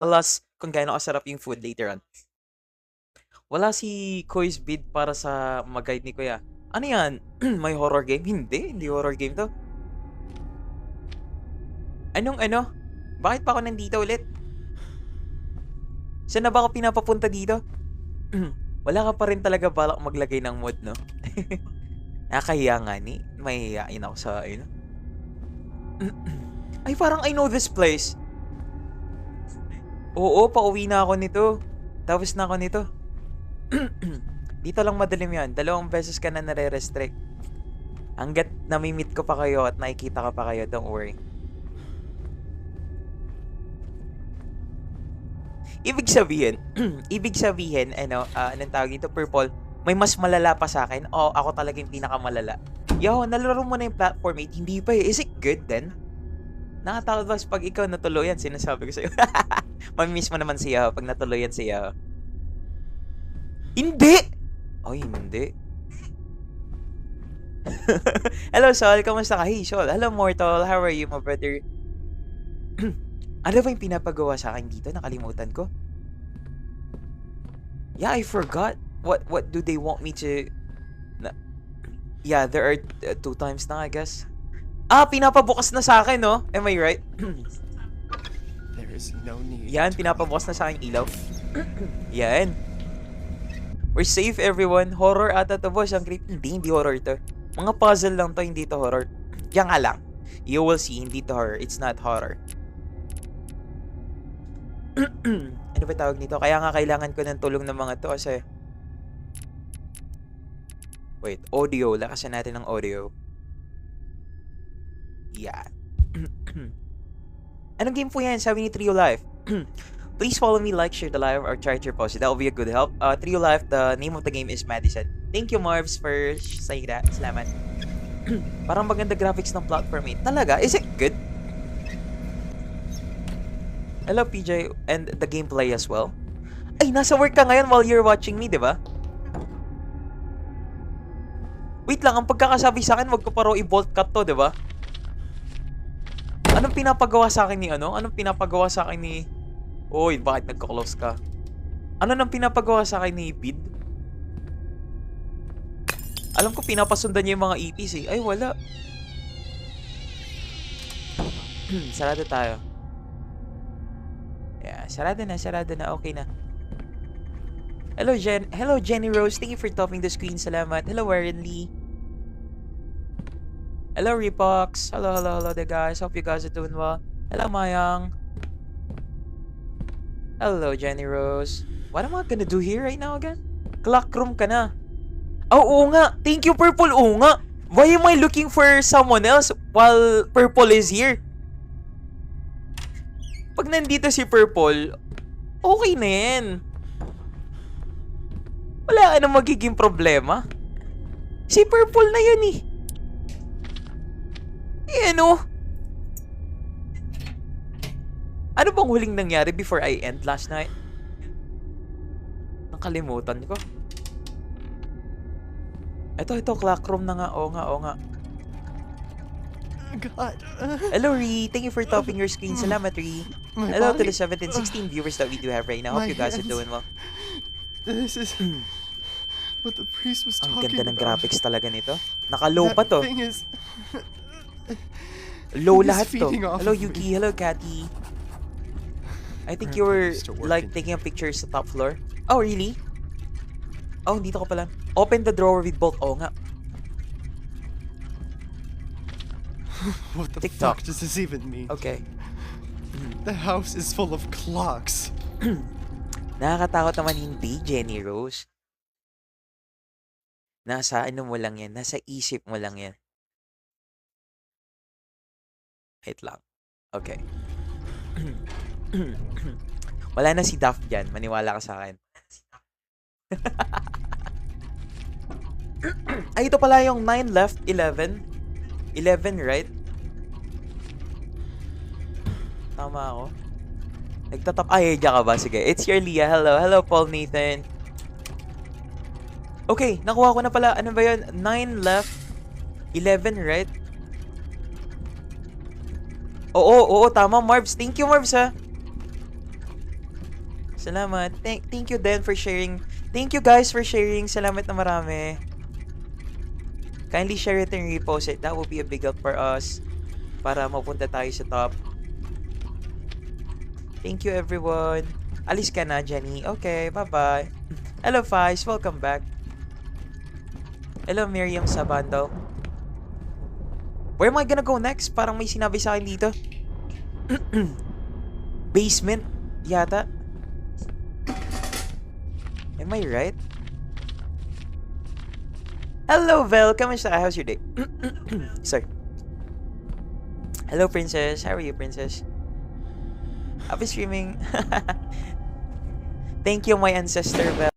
Plus, kung gaano kasarap yung food later on. Wala si Koi's bid para sa mag-guide ni Kuya. Ano yan? May horror game? Hindi horror game to. Anong ano? Bakit pa ako nandito ulit? Saan na ba ako pinapapunta dito? Wala ka pa rin talaga balak maglagay ng mod, no? Nakakahiya nga ni. Mahihiyain ako sa, Ay, parang I know this place. Oo, pauwi na ako nito. Tapos na ako nito. Dito lang madalim yan. 2 beses ka na nare-restrict. Hanggat nami-meet ko pa kayo at nakikita ka pa kayo, don't worry. Ibig sabihin, anong tawag dito, Purple, may mas malala pa sa akin o ako talaga yung pinakamalala? Yo, nalaro mo na yung platform 8, hindi pa eh. Is it good then? Nakatakot ba pag ikaw natuluyan, sinasabi ko sa'yo. Mamimiss mo naman siya pag natuluyan siya. Hindi! Oh, hindi. Hello, Sol. Kamusta ka? Hey, Sol. Hello, Mortal. How are you, my brother? Ano ba yung pinapagawa sa akin dito? Nakalimutan ko. Yeah, I forgot. What do they want me to... Yeah, there are 2 times na, I guess. Pinapabukas na sa akin, no? Am I right? There is no need. Yan, pinapabukas na sa akin ilaw. Yan. We're safe, everyone. Horror ata to, boss. Ang creepy. Hindi horror to. Mga puzzle lang to, hindi to horror. Yan nga lang. You will see, hindi to horror. It's not horror. Ano ba tawag nito? Kaya nga kailangan ko ng tulong ng mga to kasi... Wait, audio. Lakasan natin ng audio. Yan. Anong game po yan? Sabi ni Trio Life. Please follow me, like, share the live, or charge your post. That will be a good help. Trio Life, the name of the game is Madison. Thank you, Marvs, for saying that. Salamat. Parang maganda graphics ng platform 8. Talaga? Is it good? Hello, PJ, and the gameplay as well. Ay, nasa work ka ngayon while you're watching me, di ba? Wait lang, ang pagkakasabi sa akin, wag ko pa raw i-bolt cut to, di ba? Anong pinapagawa sa akin ni ano? Anong pinapagawa sa akin ni... Oy, bakit nagko-close ka? Ano nang pinapagawa sa akin ni Bid? Alam ko pinapasundan niya yung mga EPs eh. Ay, wala. Sarado tayo. Yeah, sarado na. Okay na. Hello, Jenny Rose. Thank you for topping the screen. Salamat. Hello, Warren Lee. Hello, Repox. Hello there, guys. Hope you guys are doing well. Hello, Mayang. Hello, Jenny Rose. What am I gonna do here right now again? Clock room ka na. Oh, oo nga. Thank you, Purple. Oo nga. Why am I looking for someone else while Purple is here? Pag nandito si Purple, okay na yan. Wala ka na magiging problema. Si Purple na yan eh. Ano? Ano bang huling nangyari before I end last night? Nakalimutan ko. Ito, clock room na nga. Oo nga. God. Hello, Ree. Thank you for topping your screen. Salamat, Ree. Hello to the 17, 16 viewers that we do have right now. Hope you guys are doing well. This is what the priest was Ang talking ganda ng about. graphics talaga nito. Naka-low pa to. That thing is... Low It is lahat to. feeding off Hello, of me. Yuki. Hello, Cathy. I think you Apparently were, it's still like, working. taking a picture sa top floor. Oh, really? Oh, dito ko pala. Open the drawer with bolt. Oo nga. What the TikTok. fuck does this even mean? Okay. The house is full of clocks. Nakakatakot naman hindi, Jenny Rose. Nasa ano mo lang yan. Nasa isip mo lang yan. Wait lang. Okay. Wala na si Duff dyan. Maniwala ka sa akin. Ay, ito pala yung 9 left, 11. 11, right? Tama ako. Nagtatap. Ay, diyan ka ba? Sige. It's your Leah. Hello, Paul Nathan. Okay, nakuha ko na pala. Ano ba yun? 9 left, 11, right? Oo, tama, Marvs. Thank you, Marvs, ha? Salamat. Thank you din for sharing. Thank you guys for sharing. Salamat na marami. Kindly share it and repost it. That will be a big help for us para mapunta tayo sa top. Thank you everyone. Alis ka na, Jenny. Okay, bye-bye. Hello, Faiz. Welcome back. Hello, Miriam Sabando. Where am I gonna go next? Parang may sinabi sa akin dito. Basement, yata. Am I right? Hello, Vel. Kamusta? How's your day? Sorry. Hello, Princess. How are you, Princess? I'll be streaming. Thank you, my ancestor, Vel.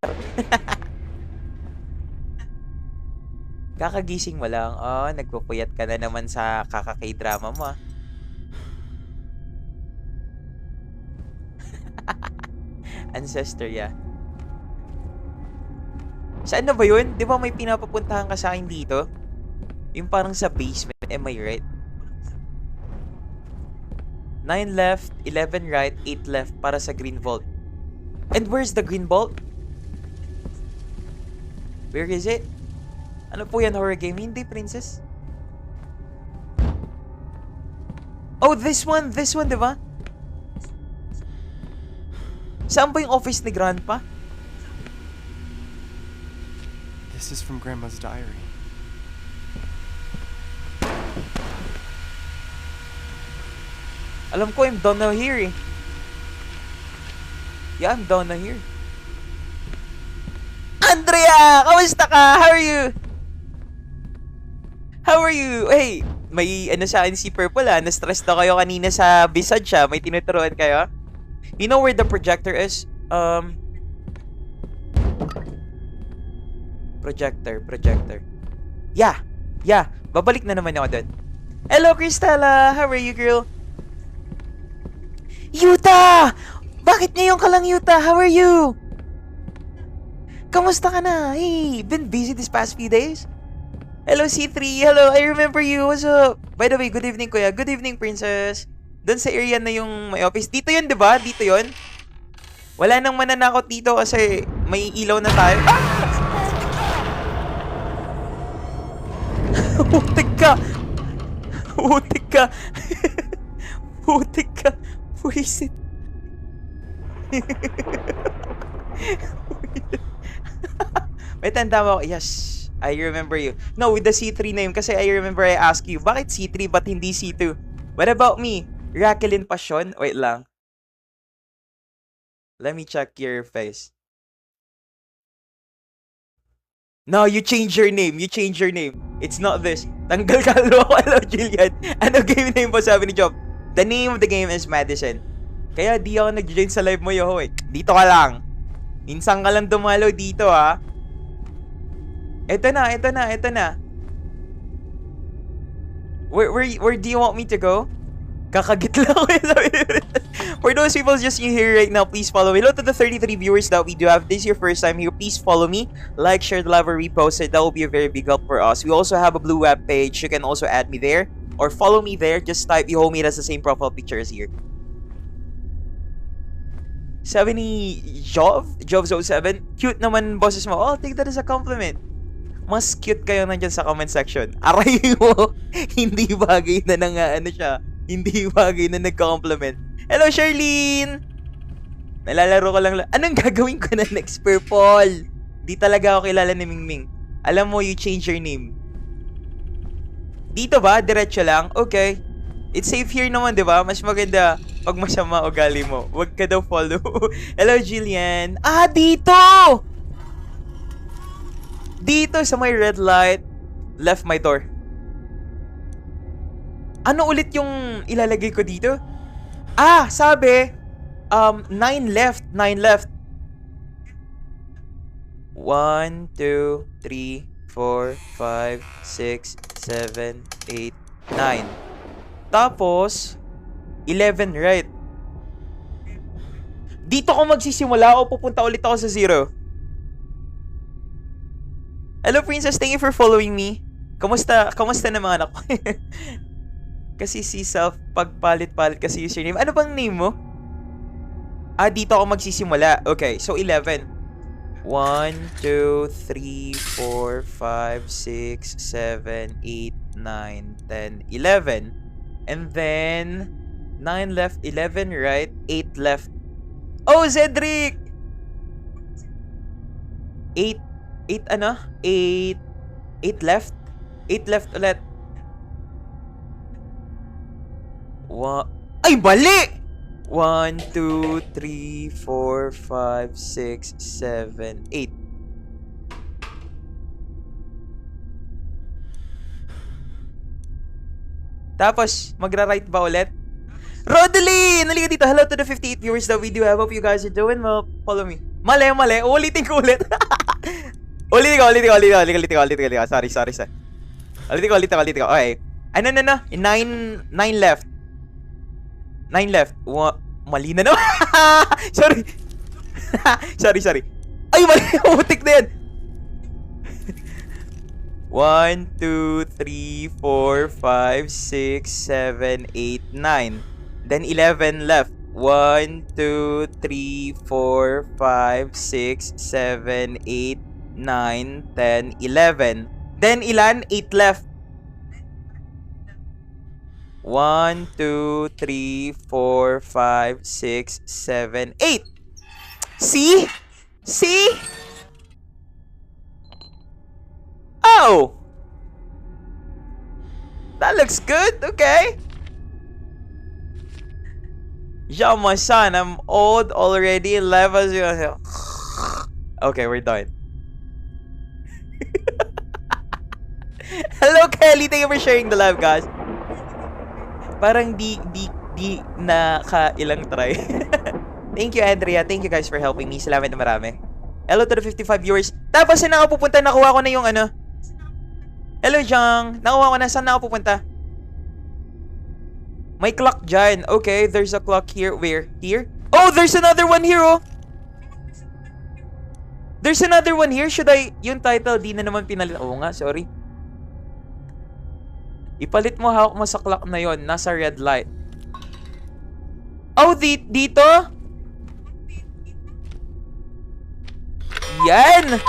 Kakagising mo lang. Oh, nagpupuyat ka na naman sa kakakay-drama mo. Ancestor, yeah. Saan na ba yun? Di ba may pinapapuntahan ka sa akin dito? Yung parang sa basement. Am I right? 9 left, 11 right, 8 left para sa green vault. And where's the green vault? Where is it? Ano po yan, horror game? Hindi, princess. Oh, this one, di ba? Saan ba yung office ni Grandpa? This is from Grandma's diary. Alam ko, I'm down na here eh. Yeah, I'm down na here. Andrea! Kamusta ka? How are you? How are you? Hey, may ano sa akin si Purple na-stress na kayo kanina sa Visage siya. May tinuturuan kayo? You know where the projector is? Projector. Yeah. Babalik na naman ako doon. Hello, Cristela! How are you, girl? Yuta! Bakit ngayon ka lang, Yuta? How are you? Kamusta ka na? Hey, been busy these past few days? Hello, C3. Hello, I remember you. What's up? By the way, good evening, kuya. Good evening, princess. Doon sa area na yung may office. Dito yun, di ba? Dito yun. Wala nang mananakot dito kasi may ilaw na tayo. Ah! Putik ka! Putik ka! Puisit. May tanda mo. Yes. I remember you. No, with the C3 name kasi I remember I asked you, bakit C3 but hindi C2? What about me? Raquelin Passion? Wait lang. Let me check your face. No, you change your name. It's not this. Tanggal ka loko. Hello, Jillian. Ano game name po sabi ni Job? The name of the game is Madison. Kaya di ako nag-join sa live mo, Yoho eh. Dito ka lang. Minsan ka lang dumalo dito, ha. Ito na. Where do you want me to go? Kakagit lang ako. For those people just new here right now, please follow me. Hello to the 33 viewers that we do have. This is your first time here. Please follow me. Like, share, love, or repost it. That will be a very big help for us. We also have a blue web page. You can also add me there. Or follow me there. Just type Yohomid as the same profile picture as here. 70 Jov07. Cute naman bosses mo. Oh, take that as a compliment. Mas cute kayo nandyan sa comment section. Aray mo, hindi bagay na hindi bagay na nag-compliment. Hello, Charlene! Nalalaro ko lang. Anong gagawin ko na next, Purple? Di talaga ako kilala ni Mingming. Alam mo, you change your name. Dito ba? Diretso lang? Okay. It's safe here naman, di ba? Mas maganda pag masama ugali mo. Huwag ka daw follow. Hello, Jillian. Ah, dito! Dito sa may red light, left my door. Ano ulit yung ilalagay ko dito? Ah, sabi, 9 left. 1, 2, 3, 4, 5, 6, 7, 8, 9. Tapos, 11 right. Dito ko magsisimula o pupunta ulit ako sa 0? Hello, Princess. Thank you for following me. Kamusta na mga anak ko? Kasi si Self, pagpalit-palit kasi username. Ano bang name mo? Dito ako magsisimula. Okay, so 11. 1, 2, 3, 4, 5, 6, 7, 8, 9, 10, 11. And then, 9 left, 11 right, 8 left. Oh, Cedric! 8 ano? 8 left? 8 left ulit. Ay, mali! 1, 2, 3, 4, 5, 6, 7, 8. Tapos, magra-right ba ulit? Rodeline! Nalika dito. Hello to the 58 viewers that we do have. Hope you guys are doing well. Follow me. Mali. Ulitin ko ulit. Ulitin ko. Sorry. Ulitin ko. Okay. Ano. 9 left. 9 left. Mali na naman. Sorry. Sorry. Ay, mali. Utik na yan. 1, 2, 3, 4, 5, 6, 7, 8, 9. Then 11 left. 1, 2, 3, 4, 5, 6, 7, 8, 9, 10, 11. Then ilan? 8 left. 1, 2, 3, 4, 5, 6, 7, 8. See? Oh! That looks good. Okay. Yeah, my son, I'm old already. Levels. Okay, we're done. Hello, Kelly. Thank you for sharing the live, guys. Parang di ilang try. Thank you, Andrea. Thank you guys for helping me. Salamat na marami. Hello to the 55 viewers. Tapos, saan ako pupunta? Nakuha ko na yung ano. Hello, Jang. Nakuha ko na. Saan na ako pupunta? May clock dyan. Okay, there's a clock here. Where? Here? Oh, there's another one here, oh. There's another one here. Should I... Yung title, di na naman pinalit. Oo nga, sorry. Ipalit mo hawak mo sa clock na yon. Nasa red light. Oh, dito? Yan!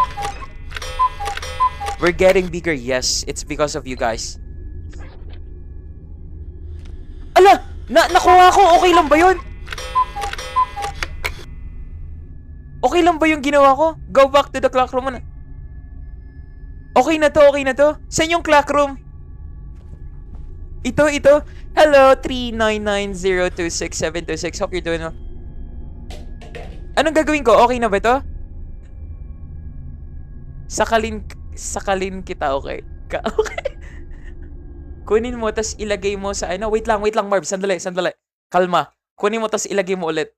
We're getting bigger. Yes, it's because of you guys. Ala! Nakuha ko! Okay lang ba yun? Okay lang ba yung ginawa ko? Go back to the clock room muna. Okay na to. Saan yung clock room? Ito. Hello, 399026726. Hope you're doing well. Anong gagawin ko? Okay na ba ito? Sakalin kita, okay? Okay. Kunin mo, tas ilagay mo sa ano. Wait lang, Marv. Sandali. Kalma. Kunin mo, tas ilagay mo ulit.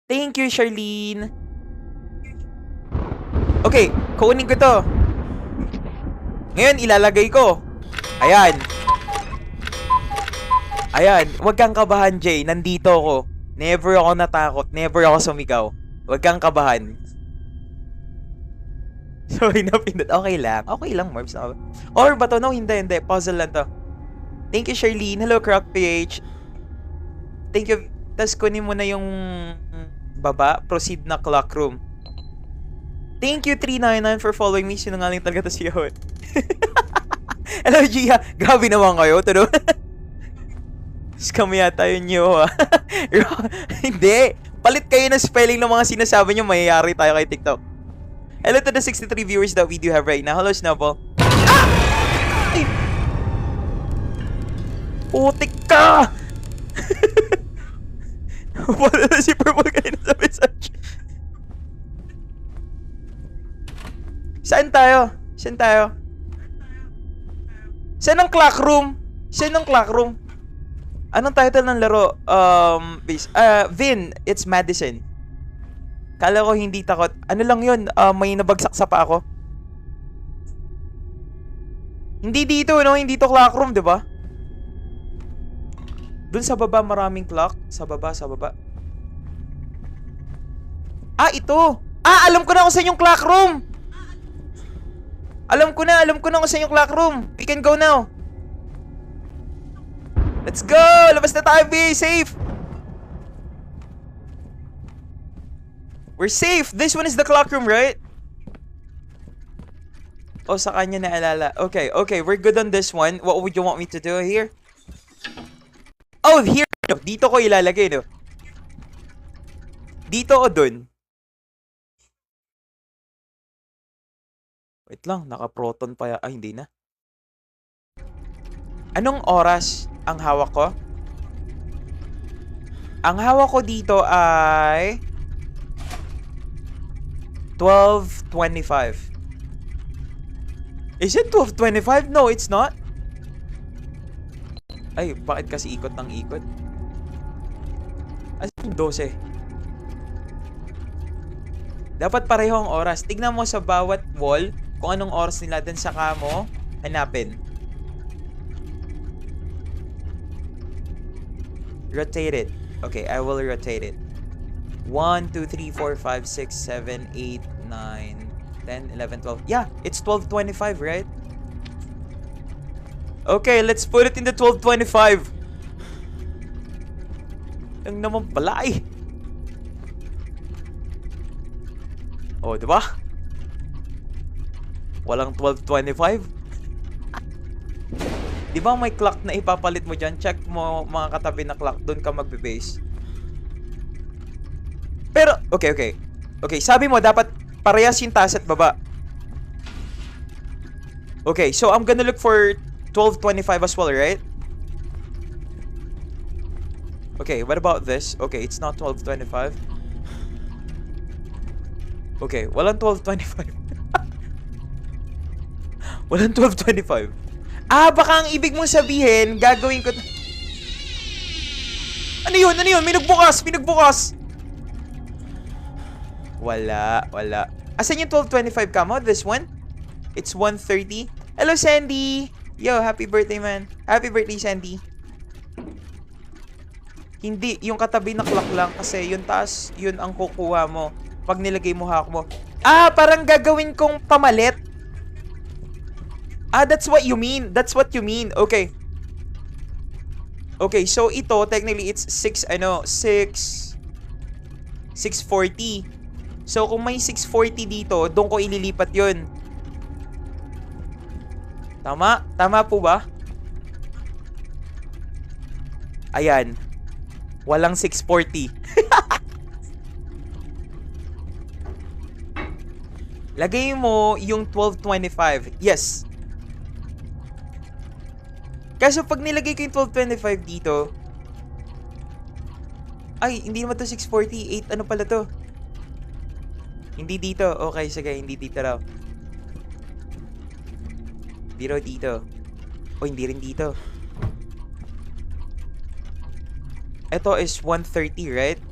Thank you, Charlene. Okay, kunin ko to. Ngayon, ilalagay ko. Ayan. Huwag kang kabahan, Jay. Nandito ako. Never ako natakot. Never ako sumigaw. Huwag kang kabahan. Sorry na pinat. Okay lang, Marbs. Or ba to? No, hindi. Puzzle lang to. Thank you, Charlene. Hello, CrockPH. Thank you. Tas kunin mo na yung baba. Proceed na clock room. Thank you, 399, for following me. Sinungaling talaga to si Yahoo. Hello, Gia. Grabe naman kayo. Tulo. Scam yata yun nyo, ha? Hindi. Palit kayo ng spelling ng mga sinasabi nyo. Mayayari tayo kay TikTok. Hello to the 63 viewers that we do have right now. Hello, Snowball. Ay! Putik ka! Wala na si Purple kayo na sa message. Saan tayo? Saan ang clock room? Anong title ng laro? Vin, it's Madison. Kala ko hindi takot. Ano lang yun? May nabagsak sa pa ako. Hindi dito, no? Hindi to clock room, di ba? Dun sa baba, maraming clock. Sa baba. Ito! Alam ko na kung saan yung clock room! Alam ko na kung saan yung clock room. We can go now. Let's go! Labas na tayo, be safe! We're safe! This one is the clock room, right? Oh, sa kanya naalala. Okay, okay. We're good on this one. What would you want me to do here? Oh, here! No, dito ko ilalagay, no? Dito o dun? Wait lang, naka-proton pa ya. Ah, hindi na. Anong oras ang hawak ko? Ang hawak ko dito ay 12:25. Is it 12:25? No, it's not. Ay, bakit kasi ikot ng ikot? As in, 12. Dapat pareho ang oras. Tignan mo sa bawat wall kung anong oras nila dun sa kamo. Hanapin. Rotate it. Okay, I will rotate it. 1, 2, 3, 4, 5, 6, 7, 8, 9, 10, 11, 12. Yeah, it's 12:25, right? Okay, let's put it in the 12:25. Yung naman pala eh. Oh, diba? Walang 12:25. Di ba may clock na ipapalit mo dyan? Check mo mga katabi na clock. Doon ka magbe-base. Pero, okay, okay. Okay, sabi mo dapat parehas yung taas at baba. Okay, so I'm gonna look for 12:25 as well, right? Okay, what about this? Okay, it's not 12:25. Okay, walang 12:25. Walang 12:25. Ah, baka ang ibig mong sabihin, gagawin ko... Ano yun? Ano yun? May nagbukas! May nagbukas! Wala, wala. Asan yung 12:25 ka mo? This one? It's 1:30. Hello, Sandy! Yo, happy birthday, man. Happy birthday, Sandy. Hindi, yung katabi na clock lang kasi yung taas, yun ang kukuha mo pag nilagay mo hawak mo. Ah, parang gagawin kong pamalit. Ah, that's what you mean. That's what you mean. Okay. Okay, so ito, technically, it's 6:40. So, kung may 6:40 dito, doon ko ililipat yun. Tama? Tama po ba? Ayan. Walang 6:40. Lagay mo yung 12:25. Yes. Kaso pag nilagay ko yung 12:25 dito... Ay, hindi naman to 6:48. Ano pala to? Hindi dito. Okay, sige. Hindi dito raw. Hindi raw dito. O, hindi rin dito. Ito is 1:30, right?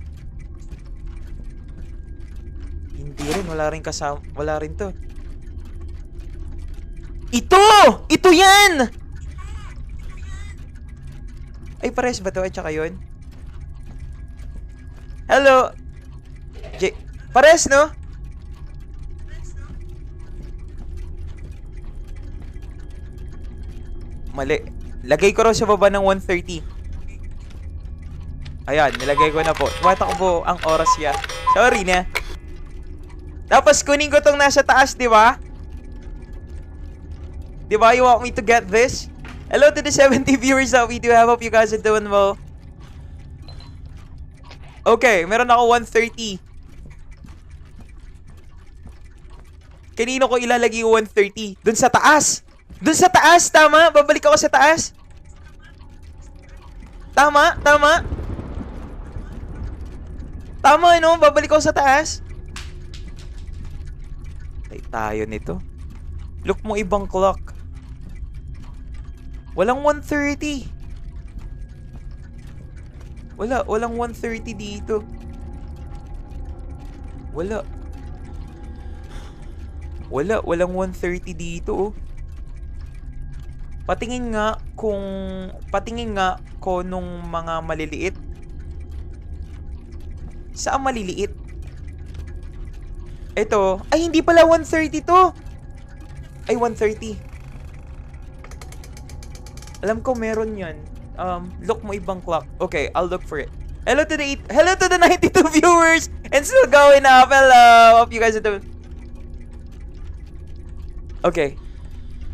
Hindi rin. Wala rin kasama. Wala rin to. Ito! Ito yan! Ay, pares ba to? At saka yun? Hello! Pares, no? Mali. Lagay ko raw sa baba ng 1:30. Ayan, nilagay ko na po. Tumatakbo ang oras niya. Sorry na. Tapos kunin ko tong nasa taas, di ba? Di ba? You want me to get this? Hello to the 70 viewers that we do have. Hope you guys are doing well. Okay, meron ako 1:30. Kanino ko ilalagay yung 1:30? Dun sa taas. Dun sa taas, tama? Babalik ako sa taas. Tama, tama. Tama, no? Babalik ako sa taas. Tay tayo nito. Look mo ibang clock. Walang 1:30. Walang 1:30 dito. Walang 1:30 dito, oh. Patingin nga ko nung mga maliliit. Saan maliliit? Ito, ay hindi pala 1:30 to. Ay 1:30. Alam ko meron 'yan. Look mo ibang clock. Okay, I'll look for it. Hello to the 92 viewers And still going up. Hello. Hope you guys are doing... Okay.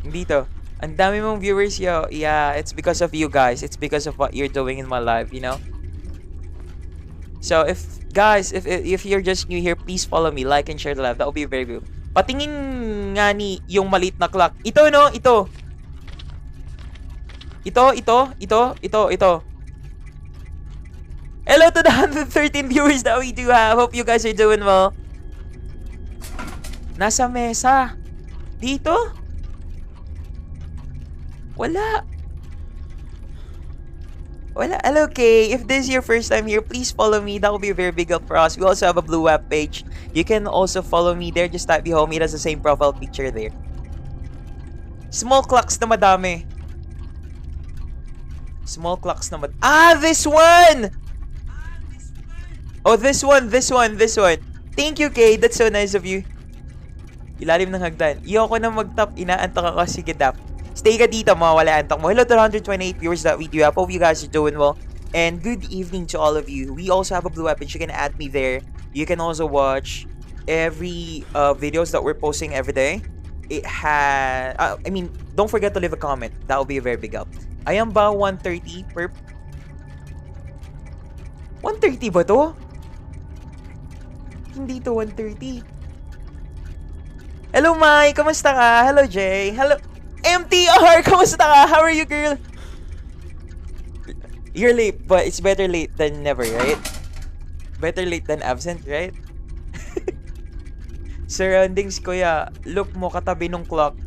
Dito. Ang dami mong viewers, yo. Yeah, it's because of you guys. It's because of what you're doing in my life, you know? So, if you're just new here, please follow me. Like and share the live. That will be very good. Patingin nga ni yung maliit na clock. Ito, no? Ito. Ito. Hello to the 113 viewers that we do have. Hope you guys are doing well. Nasa mesa. Dito? Wala. Hello, Kay. If this is your first time here, please follow me. That will be a very big help for us. We also have a blue web page. You can also follow me there. Just type Behome. It has the same profile picture there. Small clocks na madami. Small clocks na madami. Ah, this one! Oh, this one. Thank you, Kay. That's so nice of you. Ilalim ng hagdan. Iyoko na mag-top. Inaantok ako. Sige, Dap. Stay ka dito, mawala antok mo. Hello to 128 viewers that we do have. Hope you guys are doing well. And good evening to all of you. We also have a blue weapon. You can add me there. You can also watch every videos that we're posting every day. It has... don't forget to leave a comment. That will be a very big help. Ayan ba 130 per... 130 ba to? Hindi to 130. Hello, Mai. Kamusta ka? Hello, Jay. Hello... MTR! Kamusta ka? How are you, girl? You're late, but it's better late than never, right? Better late than absent, right? Surroundings, kuya. Look mo, katabi nung clock.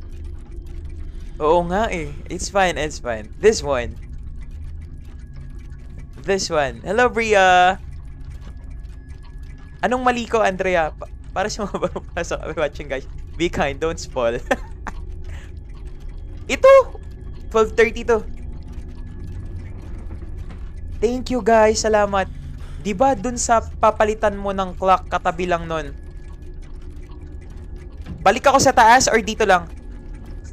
Oo nga eh. It's fine. This one. Hello, Bria. Anong mali ko, Andrea? Para sa mga babasa kami watching, guys. Be kind, don't spoil. Ito! 12:30 to. Thank you, guys. Salamat. Diba dun sa papalitan mo ng clock, katabi lang nun? Balik ako sa taas or dito lang?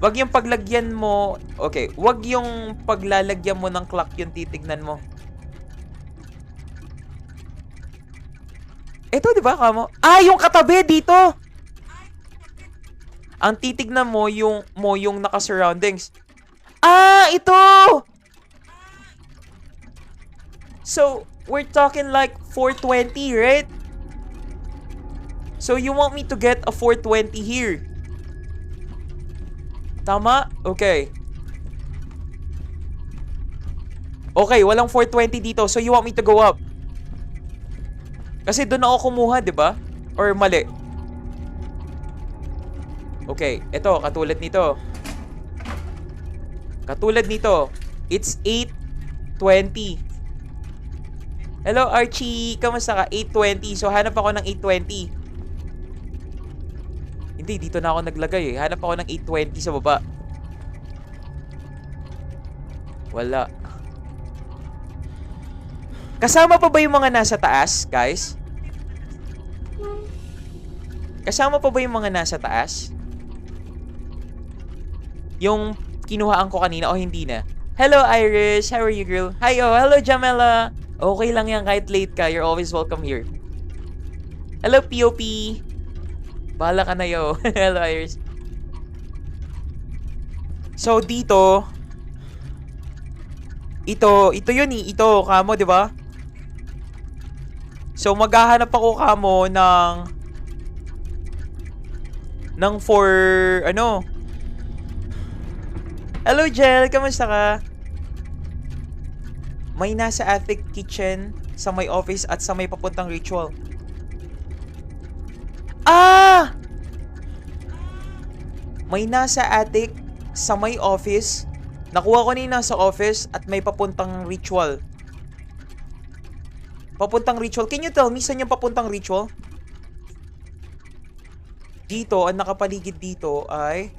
Wag yung paglagyan mo... Okay, wag yung paglalagyan mo ng clock yung titignan mo. Ito, diba, kamo? Ah, yung katabi dito! Ang titignan mo yung naka-surroundings. Ah, ito! So, we're talking like 420, right? So, you want me to get a 420 here? Tama? Okay. Okay, walang 420 dito. So, you want me to go up? Kasi doon ako kumuha, di ba? Or mali? Okay, ito, katulad nito. It's 8:20. Hello, Archie. Kamusta ka? 8:20. So, hanap ako ng 8:20. Hindi, dito na ako naglagay eh. Hanap ako ng 8:20 sa baba. Wala. Kasama pa ba yung mga nasa taas, guys? Kasama pa ba yung mga nasa taas? Yung kinuhaan ko kanina o hindi na? Hello, Iris. How are you, girl? Hi, oh. Hello, Jamela. Okay lang yan kahit late ka. You're always welcome here. Hello, POP. Bahala ka na, yo. Hello, Iris. So, dito. Ito yun eh. Ito, kamo, di ba? So, maghahanap ako kamo ng for, ano? Hello, Jel. Kamusta ka? May nasa attic kitchen sa may office at sa may papuntang ritual. Ah! May nasa attic sa may office. Nakuha ko nina sa office at may papuntang ritual. Papuntang ritual. Can you tell me saan yung papuntang ritual? Dito, ang nakapaligid dito ay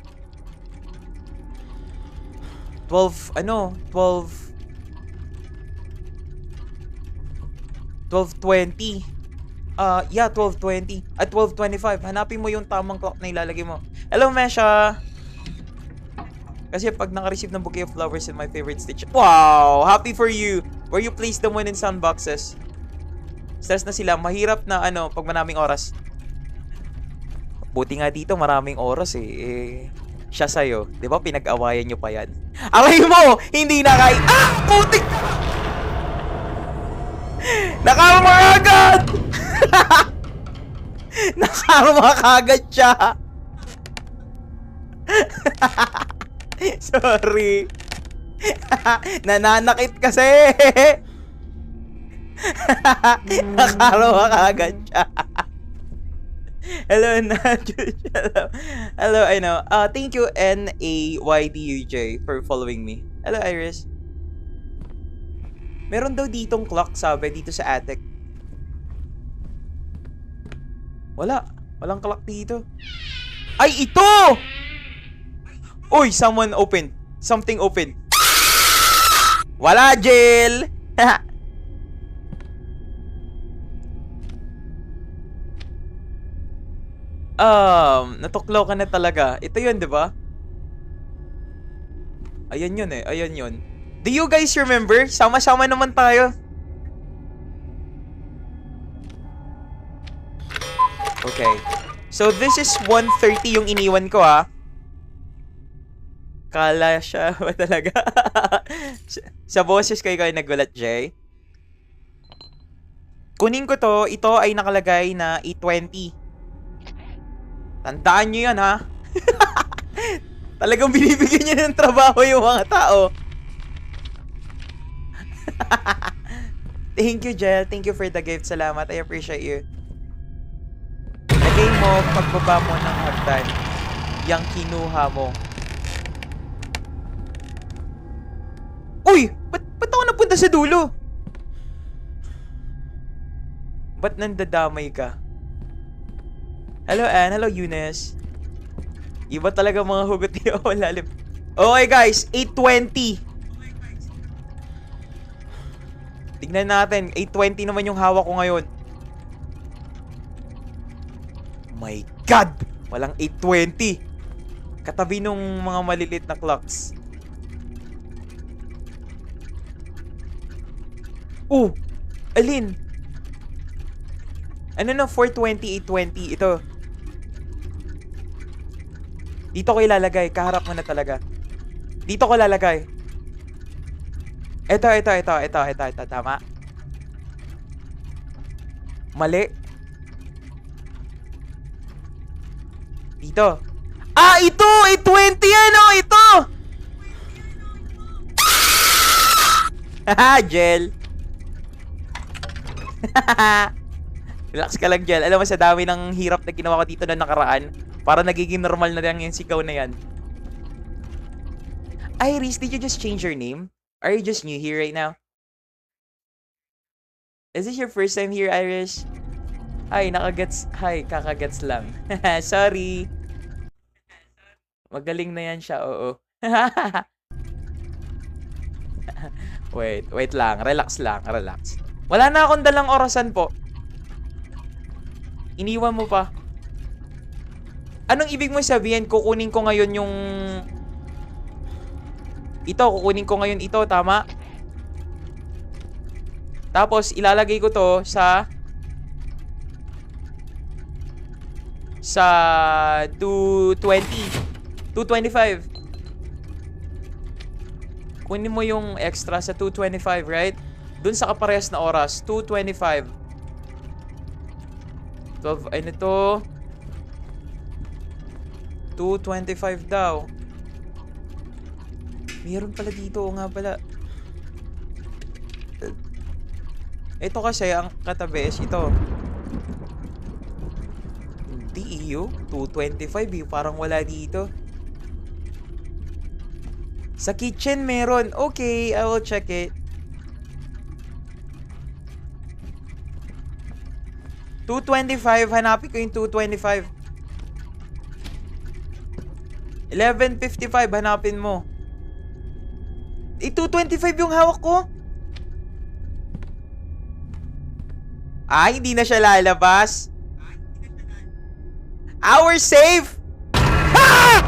12:20. Yeah, 12:20. At 12:25. Hanapin mo yung tamang clock na ilalagay mo. Hello, Mesha! Kasi pag naka-receive ng bouquet of flowers in my favorite stitch. Wow! Happy for you! Where you place them when in sandboxes. Stress na sila. Mahirap na pag maraming oras. Buti nga dito maraming oras siya sa'yo. Di ba pinag-awayan nyo pa yan? Aray mo! Hindi na kay... Ah! Putik! Nakarma agad! Nakarma kagad siya! Sorry. Nananakit kasi. Nakarma kagad siya. Hello, Najus. Hello, I know. Thank you, NAYDUJ, for following me. Hello, Iris. Meron daw ditong clock, sabi, dito sa attic. Wala. Walang clock dito. Ay, ito! Uy, someone opened. Something opened. Wala, Jill! Natuklaw ka na talaga. Ito yun, di ba? Ayan yun Ayan yun. Do you guys remember? Sama-sama naman tayo. Okay. So, this is 1:30 yung iniwan ko, ha? Kala siya ba talaga? Sa boses ko ikaw ay nagulat, Jay. Kunin ko to. Ito ay nakalagay na 8:20. Tandaan nyo yan, ha? Talagang binibigyan nyo ng trabaho yung mga tao. Thank you, Jel. Thank you for the gift. Salamat. I appreciate you. Lagay mo, pagbaba mo ng hagdan, yung kinuha mo. Uy! Ba't ako napunta sa dulo? Ba't nandadamay ka? Hello, Anne. Hello, Eunice. Iba talaga mga hugot niyo. Lalim. Okay, guys. 8:20. Tignan natin. 8:20 naman yung hawak ko ngayon. My God! Walang 8:20. Katabi nung mga malilit na clocks. Alin? Ano na 4:20, 8:20? Ito. Dito ko ilalagay. Kaharap mo na talaga. Dito ko lalagay. Ito. Tama. Mali. Dito. Ito! 8:20 yan, ito! Haha, Jel. Relax ka lang, Jel. Alam mo, sa dami ng hirap na ginawa ko dito na nakaraan, para nagiging normal na lang yung sigaw na yan. Iris, did you just change your name? Are you just new here right now? Is this your first time here, Iris? Hi, kakagets lang. Sorry. Magaling na yan siya, oo. Wait lang. Relax. Wala na akong dalang orasan po. Iniwan mo pa. Anong ibig mo sabihin? Kukunin ko ngayon yung... Kukunin ko ngayon ito, tama? Tapos, ilalagay ko to sa 2:20. 2:25. Kunin mo yung extra sa 2:25, right? Dun sa kaparehas na oras, 2:25. 12, ano to? 2:25 daw. Meron pala dito, nga pala. Ito kasi, ang katabi is ito. Hindi, iyo. 2:25, parang wala dito. Sa kitchen meron. Okay, I will check it. 2:25, hanapin ko yung 2:25. 11:55, hanapin mo. 2:25 yung hawak ko. Hindi na siya lalabas. Hour save! Ha!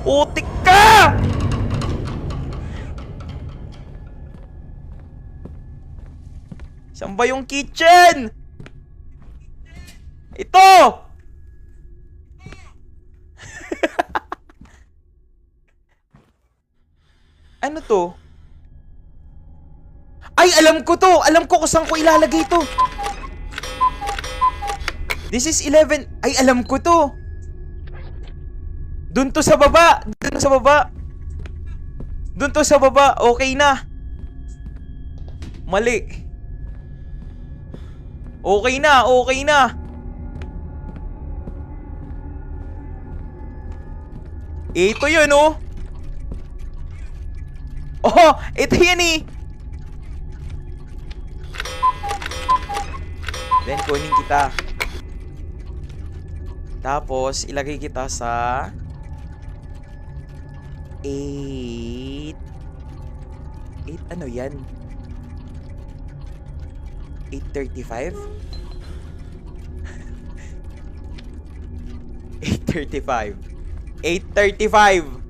Utik ka! Saan ba yung kitchen? Ito! Ano to? Ay, alam ko to! Alam ko kung saan ko ilalagay to! This is 11. Ay, alam ko to! Doon to sa baba! Doon to sa baba! Doon to sa baba! Okay na! Mali! Okay na! Okay na! Ito yun, oh! Oh! Ito yan eh! Then, kunin kita. Tapos, ilagay kita sa 8 ano yan? 8:35? 8:35 8:35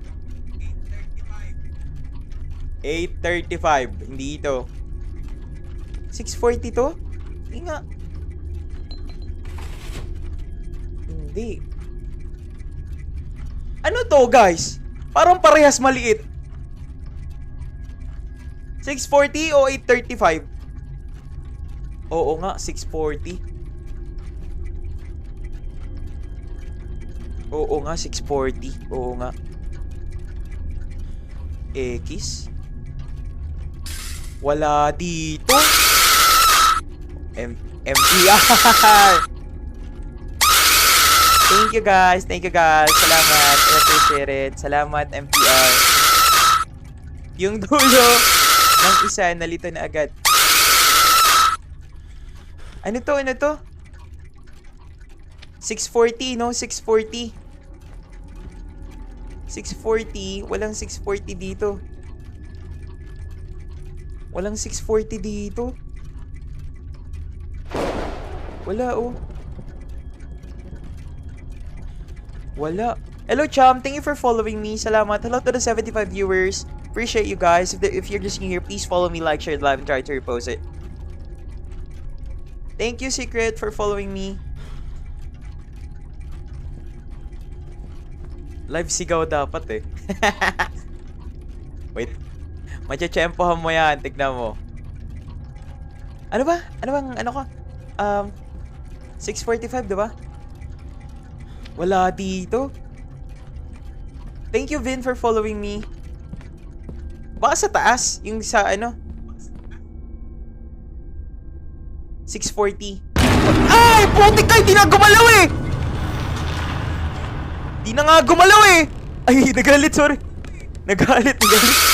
8:35 Hindi ito 6:40 to? Hindi nga. Hindi. Ano to, guys? Parang parehas maliit. 6:40 o 8:35? Oo nga, 6:40. Oo nga, 6:40. Oo nga. X? Wala dito. MPR. Thank you guys. Thank you guys. Salamat. I appreciate it. Salamat, MPR. Yung dulo ng isa, nalito na agad. Ano to? Ano to? 6:40, no? 6:40. 6:40. Walang 6:40 dito. Walang 6:40 dito. Wala, oh. Wala. Hello, Cham. Thank you for following me. Salamat. Hello to the 75 viewers. Appreciate you guys. If you're just new here, please follow me, like, share, live, and try to repost it. Thank you, Secret, for following me. Live sigaw dapat eh. Wait. Macha-chempohan mo yan. Tignan mo. Ano ba? Ano bang, ano ko? 6:45, diba? Wala dito. Thank you, Vin, for following me. Baka sa taas. Yung sa ano? 6:40. Ay! Putik ka! Hindi na gumalaw eh! Di na nga gumalaw eh! Ay, nagalit, sorry. Nagalit.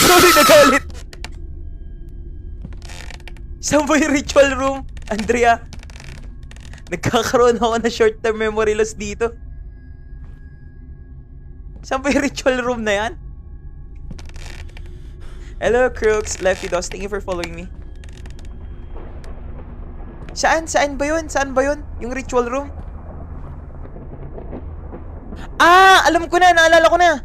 Sorry, nagalit. Saan ba yung ritual room, Andrea? Nagkakaroon ako na short-term memory loss dito. Saan ba yung ritual room na yan? Hello, Crooks, Lefty Dos. Thank you for following me. Saan? Saan ba yun? Saan ba yun? Yung ritual room? Ah! Alam ko na! Naalala ko na!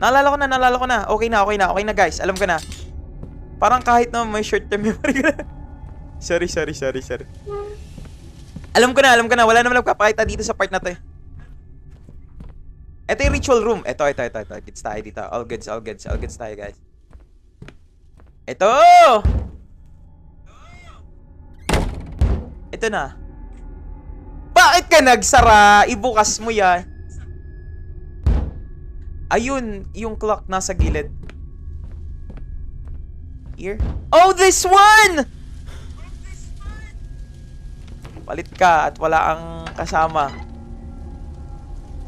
Naalala ko na. Okay na, guys. Alam ko na. Parang kahit na may short-term memory ko na. Sorry. Alam ko na. Wala naman nagpapakita dito sa part na to eh. Ito yung ritual room. Ito. Gets tayo dito. All goods tayo, guys. Ito! Ito na. Bakit ka nagsara? Ibukas mo yan. Ayun, yung clock nasa gilid. Here. Oh, this one! Palit ka at wala ang kasama.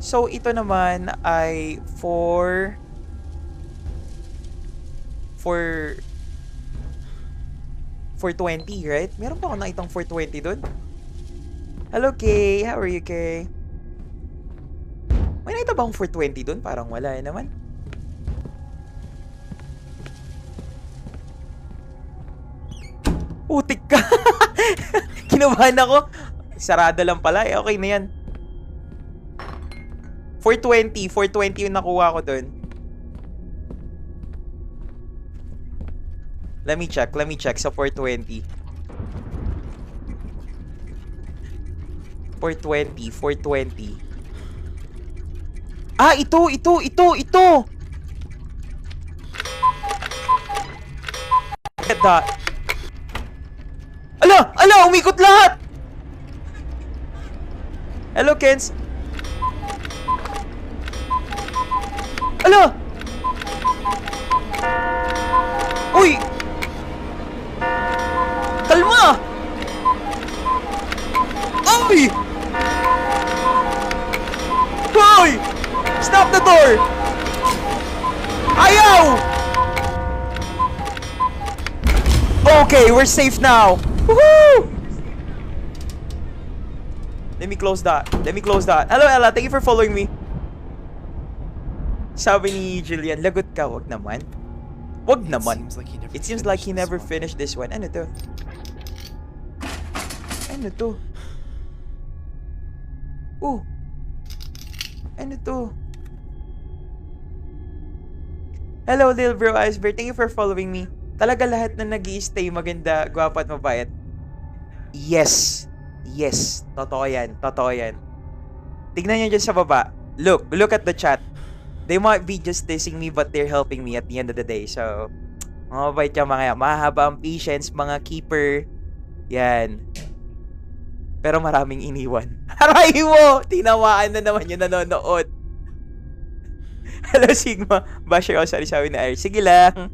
So, ito naman ay for 420, right? Meron pa ako nakitang 420 dun. Hello, Kay. How are you, Kay? May nakita ba akong 420 dun? Parang wala naman. Putik ka. Kinabahan ako. Sarado lang pala. Eh, okay na yan. 420 yung nakuha ko dun. Let me check sa 420. 420. Ah, ito! Get that. Ala, umikot lahat! Hello, Kens. Ala! Uy! Kalma! Ay! Hoy! Stop the door! Ayaw! Okay, we're safe now. Woohoo! Let me close that. Hello, Ella. Thank you for following me. Sabi ni Jillian, lagot ka. Wag naman. It seems like he never finished this one. Ano to? Ano to? Hello, little bro Iceberg. Thank you for following me. Talaga lahat na nag-i-stay maganda, gwapo at mabait. Yes. Totoo yan. Tignan nyo dyan sa baba. Look at the chat. They might be just dissing me but they're helping me at the end of the day. So, mabait yung mga yan. Mahaba ang patience, mga keeper. Yan. Pero maraming iniwan. Aray mo! Tinawaan na naman yung nanonood. Hello, Sigma. Basher ako, sorry, sabi na Air. Sige lang.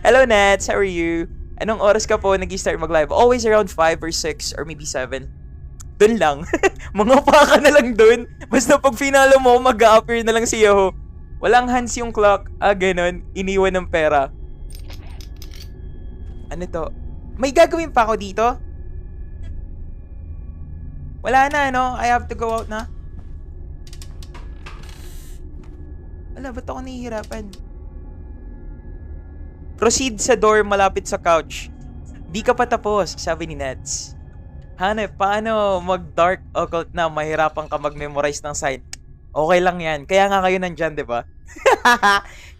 Hello, Nats. How are you? Anong oras ka po nag-start mag-live? Always around 5 or 6 or maybe 7. Dun lang. Mga paka na lang dun. Basta pag finalo mo, mag-a-appear na lang si Yoho. Walang hands yung clock. Ganon. Iniwan ng pera. Ano to? May gagawin pa ako dito? Wala na, no? I have to go out na. Ala, ba't ako nahihirapan? Proceed sa door malapit sa couch. Di ka pa tapos, sabi ni Nets. Hanep, paano mag-dark occult na mahirapan ka mag-memorize ng sign? Okay lang yan. Kaya nga kayo nandyan, di ba?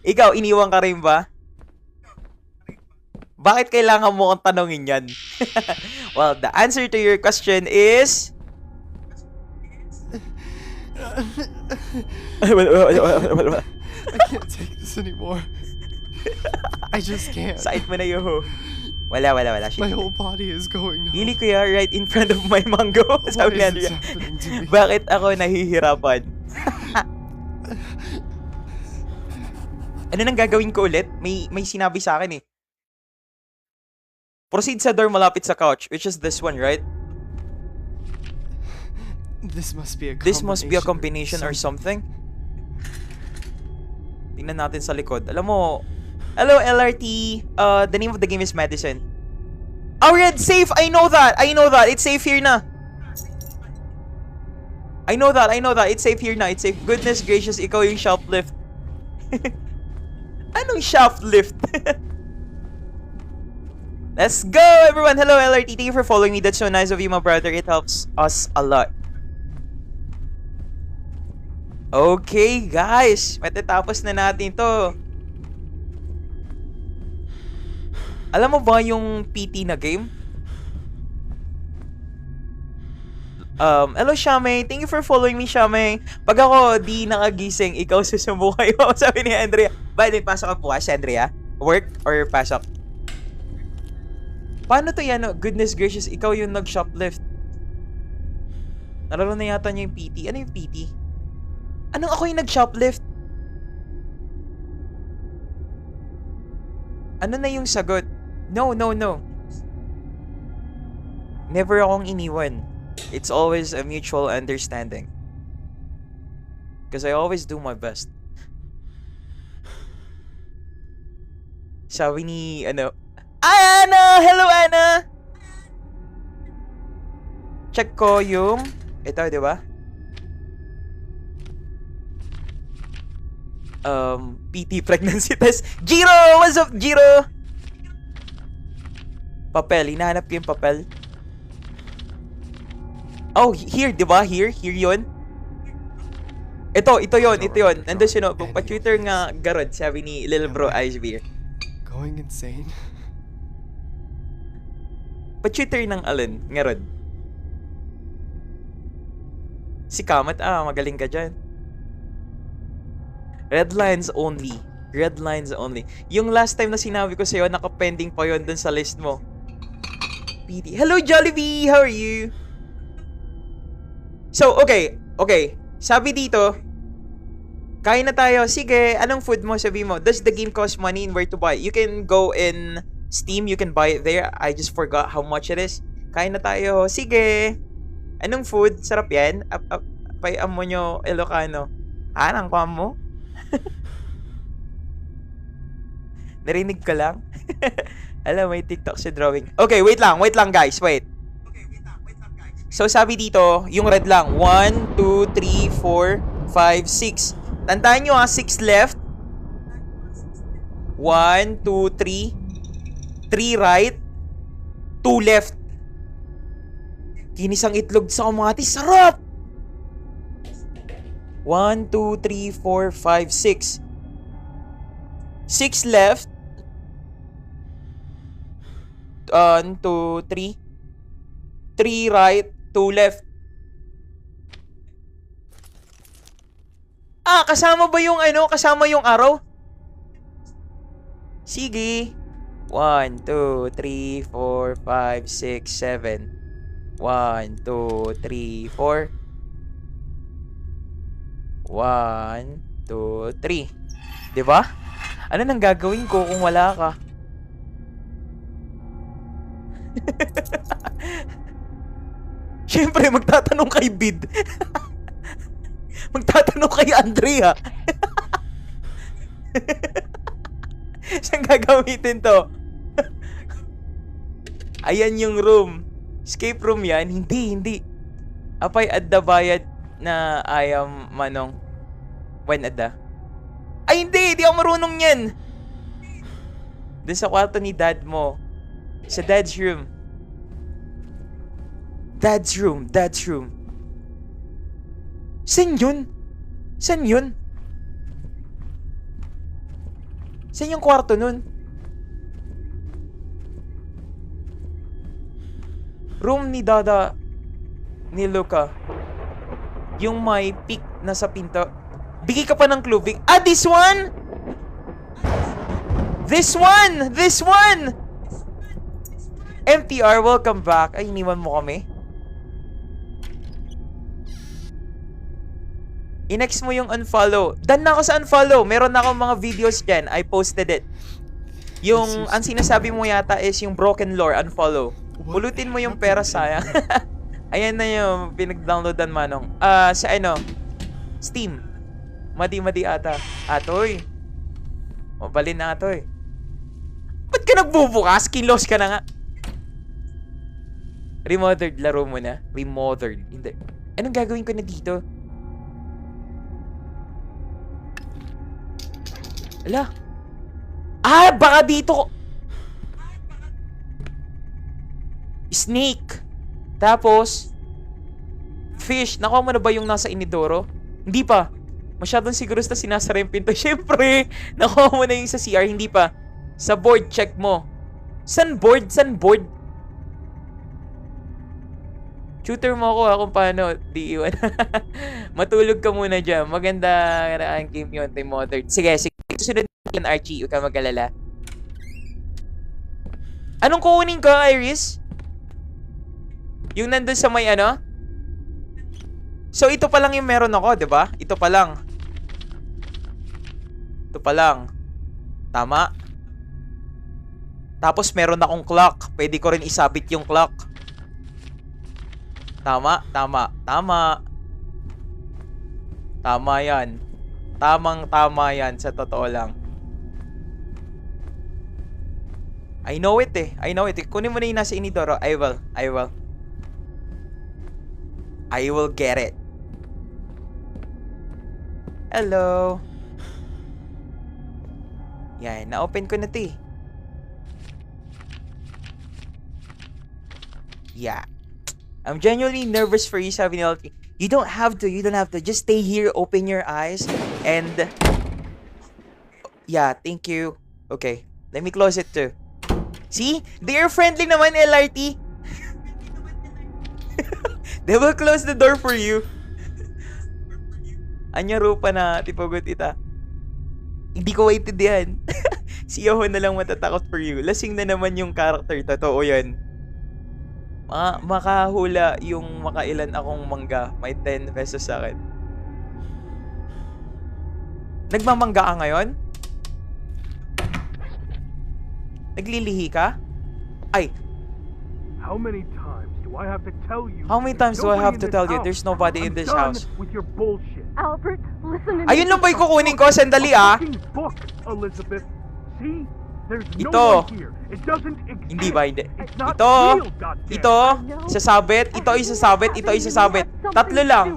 Ikaw, iniwan ka rin ba? Bakit kailangan mo kong tanongin yan? Well, the answer to your question is... I can't take this anymore. I just can't. Side mo na, Yoho. Wala. My whole body is going numb. Hili ko ya, right in front of my mango. Sabi ni Andrea. Bakit ako nahihirapan? Ano nang gagawin ko ulit? May sinabi sa akin eh. Proceed sa door malapit sa couch, which is this one, right? This must be a combination or something. Tingnan natin sa likod. Alam mo, hello LRT. The name of the game is Medicine. Oh, Red, safe! I know that! It's safe here na. I know that. It's safe here na. It's safe. Goodness gracious, ikaw yung shoplift. Anong shoplift? Let's go, everyone! Hello, LRT. Thank you for following me. That's so nice of you, my brother. It helps us a lot. Okay, guys. Matatapos na natin to. Alam mo ba yung PT na game? Hello, Shame. Thank you for following me, Shame. Pag ako di nakagising, ikaw susumukay mo. Sabi ni Andrea. By the way, pasok ka po, si Andrea? Work or pasok? Paano to yan? Goodness gracious, ikaw yung nag-shoplift. Nalaro na yata niya yung PT. Ano yung PT? Anong ako yung nag-shoplift? Ano na yung sagot? No. Never akong iniwan. It's always a mutual understanding. Because I always do my best. Sabi ni, Anna! Hello, Anna! Check ko yung... Ito, di ba? PT pregnancy test. Jiro! What's up, Jiro? Papel. Hinahanap ko yung papel. Oh, here, di ba? Here yun. Ito yun. Nandun siya, no? Pa-Twitter nga garod, sabi ni Little Bro Icebeer. going insane? Pa-tutor ng alin, ngarod. Si Kamat, magaling ka dyan. Red lines only. Red lines only. Yung last time na sinabi ko sa'yo, nakapending pa yun dun sa list mo. PD. Hello, Jollibee! How are you? So, okay. Sabi dito, kain na tayo. Sige, anong food mo? Sabi mo, does the game cost money and where to buy? You can go in Steam, you can buy it there. I just forgot how much it is. Kain na tayo. Sige. Anong food? Sarap yan. Payam mo nyo, Ilocano. Anong kwam mo? Narinig ka lang? Alam, may TikTok sa drawing. Okay, wait lang guys, wait. So, sabi dito, yung red lang. 1, 2, 3, 4, 5, 6. Tandaan nyo 6 left. 1, 2, 3. 3 right. 2 left. Kinis ang itlog sa kamatis. Sarap! 1, 2, 3, 4, 5, 6. 6 left. 1, 2, 3. 3 right. 2 left. Kasama ba yung kasama yung arrow? Sige. 1, 2, 3, 4, 5, 6, 7. 1, 2, 3, 4. 1, 2, 3. Diba? Ano nang gagawin ko kung wala ka? Siyempre, magtatanong kay Bid. Magtatanong kay Andrea. Saan gagamitin to? Ayan yung room. Escape room yan? Hindi. Apay adda bayad na ayam manong. When adda? Ay, hindi ako marunong yan. Doon sa kwarto ni dad mo. Sa dad's room. Dad's room. Saan yun? Saan yung kwarto nun? Room ni Dada ni Luca. Yung may pick na sa pinto. Bigay ka pa ng clue. This one! This one! MTR, welcome back. Ay, iniwan mo kami. I-next mo yung unfollow. Done na ako sa unfollow. Meron na akong mga videos dyan. I posted it. Yung, ang sinasabi mo yata is yung broken lore, unfollow. Pulutin mo yung pera, sayang. Ayan na yung pinag-downloadan, Manong. Sa Steam. Madi ata. Atoy. Mabalin na atoy. Ba't ka nagbubukas? Kinlos ka na nga. Remothered, laro mo na. Remothered. Hindi. Anong gagawin ko na dito? Ala. Baka dito. Snake. Tapos fish. Nakuha mo na ba yung nasa inidoro? Hindi pa. Masyadong siguro sa sinasara yung pinto. Siyempre, nakuha mo na yung sa CR. Hindi pa. Sa board, check mo. San board? Tutor mo ako kung paano di iwan. Matulog ka muna dyan. Maganda ang game yun, Remothered. Sige. Susunod natin, Archie. Huwag ka mag-alala. Anong kukunin ko, Iris? Yung nandun sa may So, ito pa lang yung meron ako, diba? Ito pa lang. Tama? Tapos, meron akong clock. Pwede ko rin isabit yung clock. Tama. Tama yan. Tamang-tama yan, sa totoo lang. I know it. Kunin mo na yung nasa inidoro. I will get it. Hello. Yan, na-open ko na ito eh. Yeah. I'm genuinely nervous for you, sabi ni LT. You don't have to. Just stay here, open your eyes, and... Yeah, thank you. Okay. Let me close it too. See? They are friendly naman, LRT. They will close the door for you. Anya rupa na, tipugot ita. Hindi ko maintindihan. Si Yoho na lang matatakot for you. Lasing na naman yung character. Totoo yan. Makahula yung makailan akong mangga. May 10 pesos sa akin. Nagmamangga ka ngayon? Naglilihi ka? Ay, How many times do I have to tell you? how many times do I have to tell you? House. There's nobody in I'm this done house. with your bullshit. Albert, listen to me. Ayun lang ba yung kukunin ko? Sandali A ah. fucking book, Elizabeth. See? There's no Ito. one here. It doesn't exist. Hindi ba? Hindi. It's not Ito. real, goddamn. Ito. Isasabit. Ito isasabit. Ito isasabit. Tatlo lang.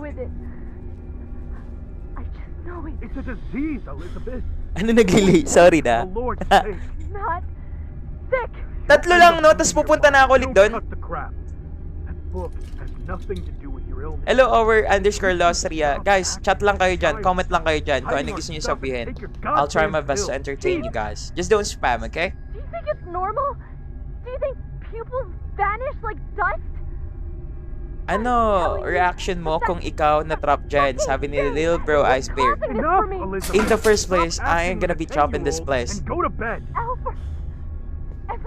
I just know it. It's a disease, Elizabeth. Ano naglili? Sorry na. For the Lord's sake. Not sick. Tatlo lang, no? Tapos pupunta na ako ulit Don't doon. cut the crap. That book has nothing to do with your illness. Hello, _Lostria. Guys, chat lang kayo dyan. Comment lang kayo dyan kung ano gusto nyo sabihin. I'll try my best to entertain you guys. Just don't spam, okay? Do you think it's normal? Do you think pupils vanish like dust? Ano reaction mo kung ikaw na-trap dyan? Sabi ni Lil Bro Ice Bear. Enough, Elizabeth. In the first place, Stop I am acting gonna be like a trapped in this 10-year-old place. And go to bed. Albert.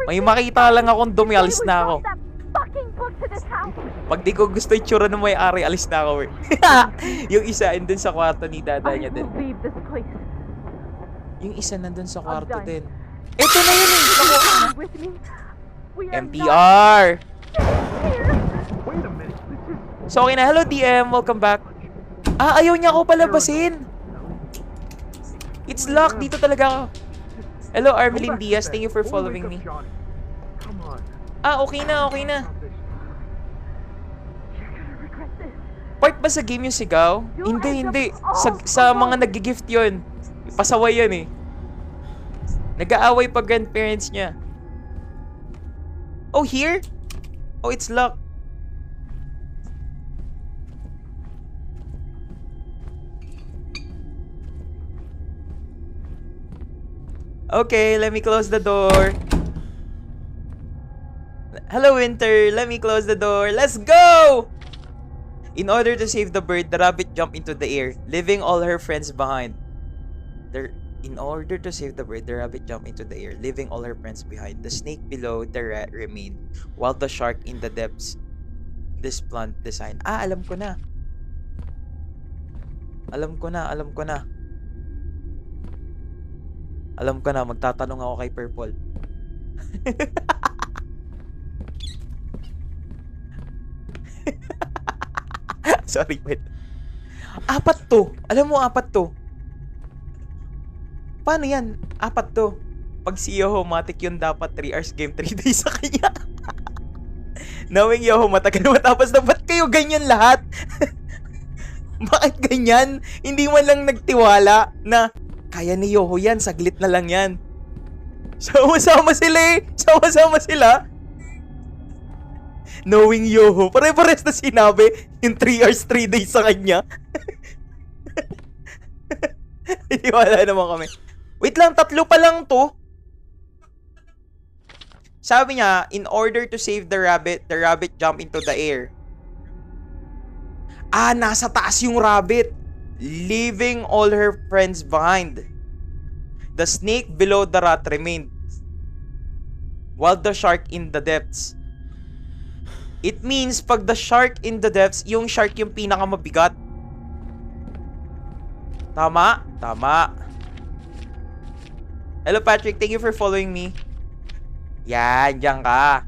May makita lang akong dumi, alis na ako. That fucking book to this house. Pag di ko gusto yung tsura ng may-ari, alis na ako eh. Yung isa, andun sa kwarto ni dada I niya din. will leave this place. Yung isa nandun sa kwarto done. din. Ito na yun eh! Naku. Come with me. We are not MPR! here. Wait a minute. This is So okay na, hello DM, welcome back. Ah, ayaw niya ako palabasin. It's locked, dito talaga ako. Hello Go Armelin back to Diaz, bed. thank you for Go following wake me. up Johnny. Come on. Ah, okay na, okay na. Stop this. You're gonna regret this. Part ba sa game yung sigaw? Hindi, hindi. Sa mga nag-gift yun. Pasaway yan eh. Nag-aaway pa grandparents niya. Oh, here? Oh, it's locked. Okay, let me close the door. Hello, Winter. Let me close the door. Let's go! In order to save the bird, the rabbit jumped into the air, leaving all her friends behind. In order to save the bird, the rabbit jumped into the air, leaving all her friends behind. The snake below the rat remained, while the shark in the depths. This plant design. Ah, alam ko na. Alam ko na, alam ko na. Alam ko na, magtatanong ako kay Purple. Sorry, wait. Apat to. Alam mo, apat to. Paano yan? Apat to. Pag si Yohomatic yun, dapat 3 hours game, 3 days sa kanya. Knowing Yoho, matagal matapos na, ba't kayo ganyan lahat? Bakit ganyan? Hindi man lang nagtiwala na kaya ni Yoho yan, saglit na lang yan. Sama-sama sila eh. Sama-sama sila. Knowing Yoho, pare-pares na sinabi yung 3 hours, 3 days sa kanya. Hindi wala naman kami. Wait lang, 3 pa lang to. Sabi niya, in order to save the rabbit jumped into the air. Ah, nasa taas yung rabbit, leaving all her friends behind. The snake below the rat remained, while the shark in the depths. It means pag the shark in the depths, yung shark yung pinakamabigat. Tama? Tama. Hello Patrick, thank you for following me. Yan, diyan ka.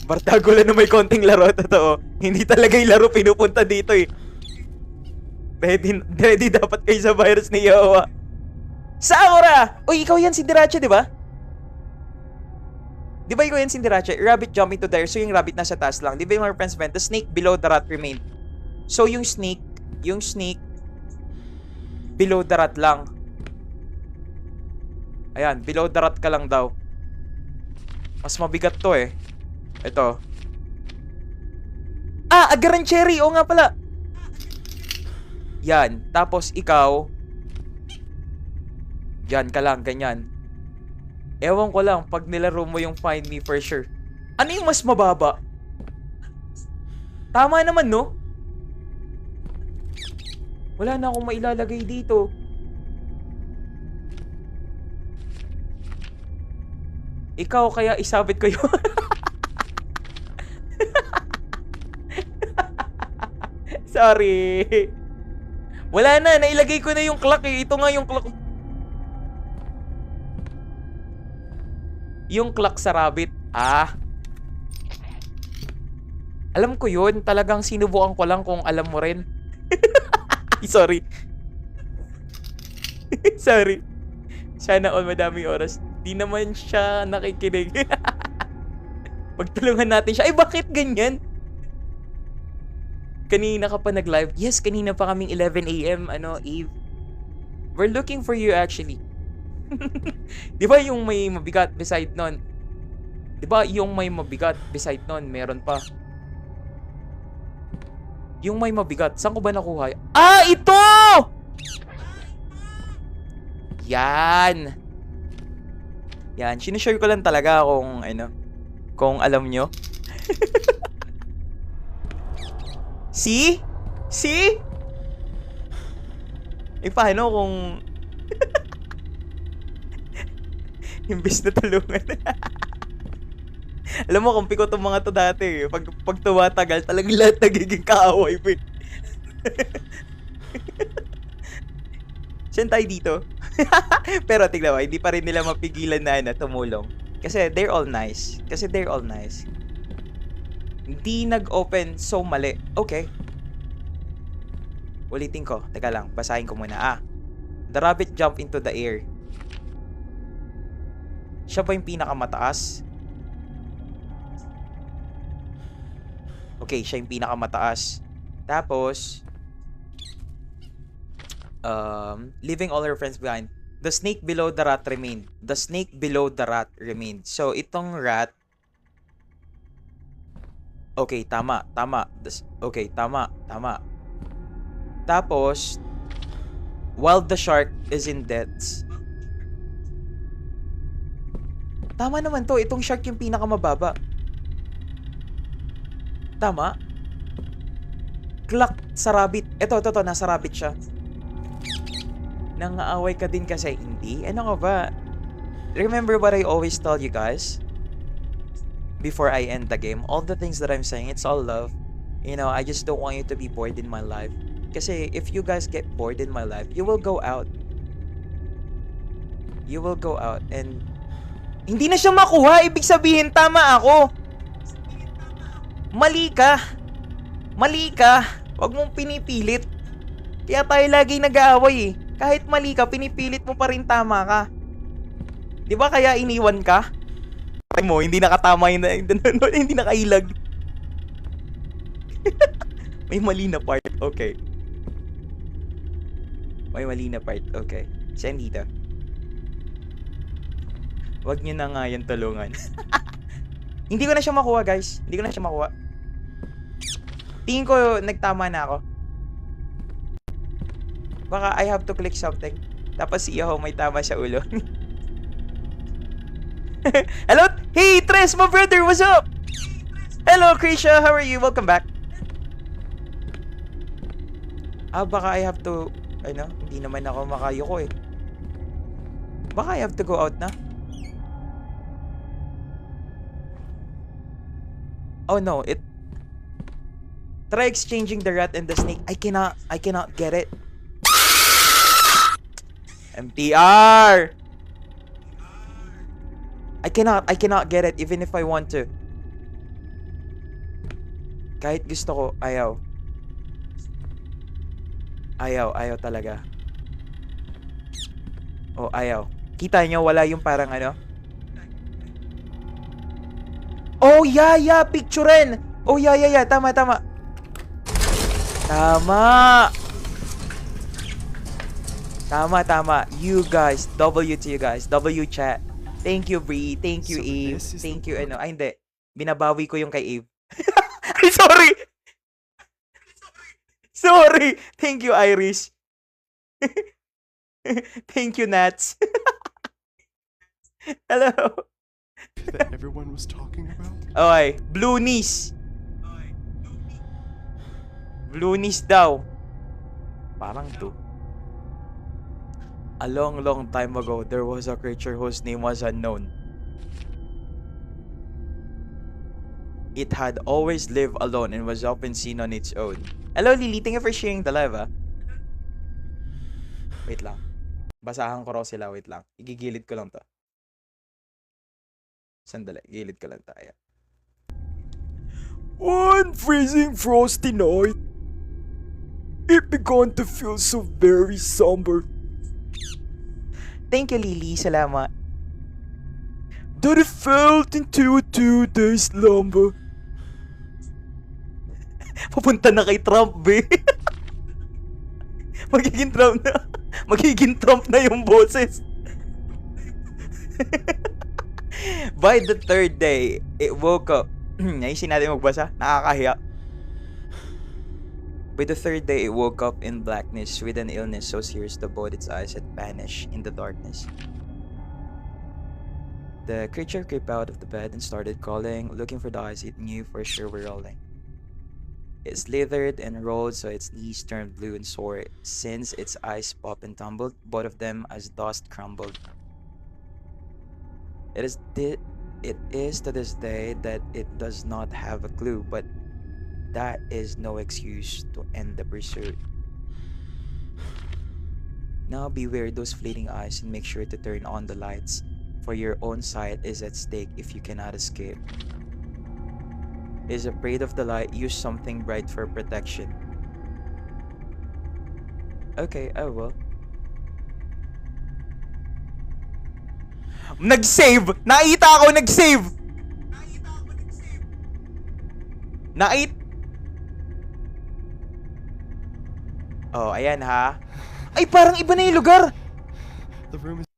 Bartago lang na may konting laro, totoo. Hindi talaga yung laro pinupunta dito eh. Ready dapat kayo sa virus ni Yowa. Sakura! Uy, ikaw yan, Sindiracha, di ba? Di ba ikaw yan, Sindiracha? Rabbit jump into the air, so yung rabbit nasa taas lang. Di ba yung mga friends went? The snake below the rat remained. So yung snake below the rat lang. Ayan, below the rat ka lang daw. Mas mabigat to eh. Ito. Ah, Agaran Cherry! Oo nga pala. Yan. Tapos ikaw Diyan ka lang, ganyan. Ewan ko lang, pag nilaro mo yung Find Me for sure. Ano yung mas mababa? Tama naman, no? Wala na akong mailalagay dito. Ikaw, kaya isabit ko yun. Sorry. Wala na, nailagay ko na yung clock eh. Ito nga yung clock. Yung clock sa rabbit. Ah. Alam ko yun. Talagang sinubukan ko lang kung alam mo rin. Sorry. Sorry. Sana all madaming oras. Di naman siya nakikinig. Pagtulungan natin siya. Ay, bakit ganyan? Kanina ka pa nag-live? Yes, kanina pa kaming 11 a.m. Eve. We're looking for you actually. Di ba yung may mabigat beside nun? Di ba yung may mabigat beside nun? Meron pa. Yung may mabigat. Saan ko ba nakuha? Ah, ito! Yan. Yan. Sinishare ko lang talaga kung alam nyo. See? See? Eh, paano kung... Imbis na tulungan. Alam mo, kumpi ko itong mga to dati. Pag tumatagal, talagang lahat nagiging kaaway pa. Saan tayo dito? Pero tignan mo, hindi pa rin nila mapigilan na tumulong. Kasi they're all nice. Hindi nag-open, so mali. Okay. Ulitin ko. Teka lang, basahin ko muna. The rabbit jumped into the air. Siya ba yung pinakamataas? Okay, siya yung pinakamataas. Tapos, leaving all her friends behind. The snake below the rat remained. So, itong rat, okay, tama. Okay, tama. Tapos, while the shark is in depths. Tama naman to. Itong shark yung pinakamababa. Tama. Clock sa rabbit. Ito. Nasa rabbit siya. Nangaaway ka din kasi. Hindi. Ano ka ba? Remember what I always tell you guys? Before I end the game, all the things that I'm saying, it's all love. I just don't want you to be bored in my life. Kasi if you guys get bored in my life, you will go out. And hindi na siya makuha. Ibig sabihin, tama ako. Mali ka. Huwag mong pinipilit. Kaya tayo lagi nag-aaway eh. Kahit mali ka, pinipilit mo pa rin tama ka. Di ba kaya iniwan ka? Mo, hindi nakatama yung hindi nakailag. May mali na part. Okay. Saan dito? Wag nyo na nga yan tulungan. Hindi ko na siya makuha, guys. Tingin ko nagtama na ako. Baka I have to click something. Tapos si Iho may tama sa ulo. Hello? Hey, Tres, my brother, what's up? Hello, Krisha, how are you? Welcome back. Baka I have to, hindi naman ako makayuko eh. Baka I have to go out na. Oh no, try exchanging the rat and the snake. I cannot get it. MTR! I cannot get it even if I want to. Kahit gusto ko, ayaw. Ayaw talaga. Oh, ayaw. Kita nyo, wala yung parang Oh, yeah, picturein. Oh, yeah, tama. Tama. You guys, W to you guys. W chat. Thank you, Bree. Thank you, So Eve. this is Thank the you, Ay, hindi. Binabawi ko yung kay Eve. Ay, sorry. Thank you, Irish. Thank you, Nats. Hello. that everyone was talking about? Okay, blue knees. Blue knees daw. Parang to. A long, long time ago, there was a creature whose name was unknown. It had always lived alone and was often seen on its own. Hello, Lily. Thank you for sharing the live, ah. Wait lang. Basahan ko raw sila. Wait lang. Igigilid ko lang to. Sandali. Gilid ko lang tayo. One freezing frosty night, it began to feel so very somber. Thank you, Lily. Salamat. That it felt into a 2-day slumber. Papunta na kay Trump, be. Magiging Trump na. Magiging Trump na yung boses. By the third day, it woke up. Naisin natin magbasa. Nakakahiya. By the third day, it woke up in blackness with an illness so serious that both its eyes had vanished in the darkness. The creature crept out of the bed and started crawling, looking for the eyes it knew for sure were rolling. It slithered and rolled so its knees turned blue and sore, since its eyes popped and tumbled, both of them as dust crumbled. It is to this day that it does not have a clue, but that is no excuse to end the pursuit. Now beware those fleeting eyes and make sure to turn on the lights, for your own sight is at stake if you cannot escape. Is afraid of the light, use something bright for protection. Okay, I will. Nag-save! Nakita ako nag-save! Oh, ayan ha. Ay, parang iba na yung lugar! The room is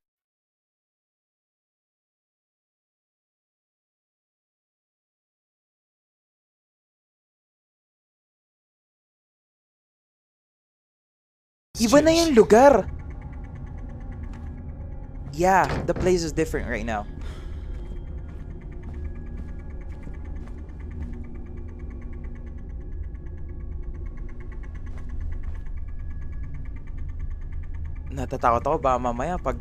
Iba na yung lugar! Yeah, the place is different right now. Natatakot ako baka mamaya pag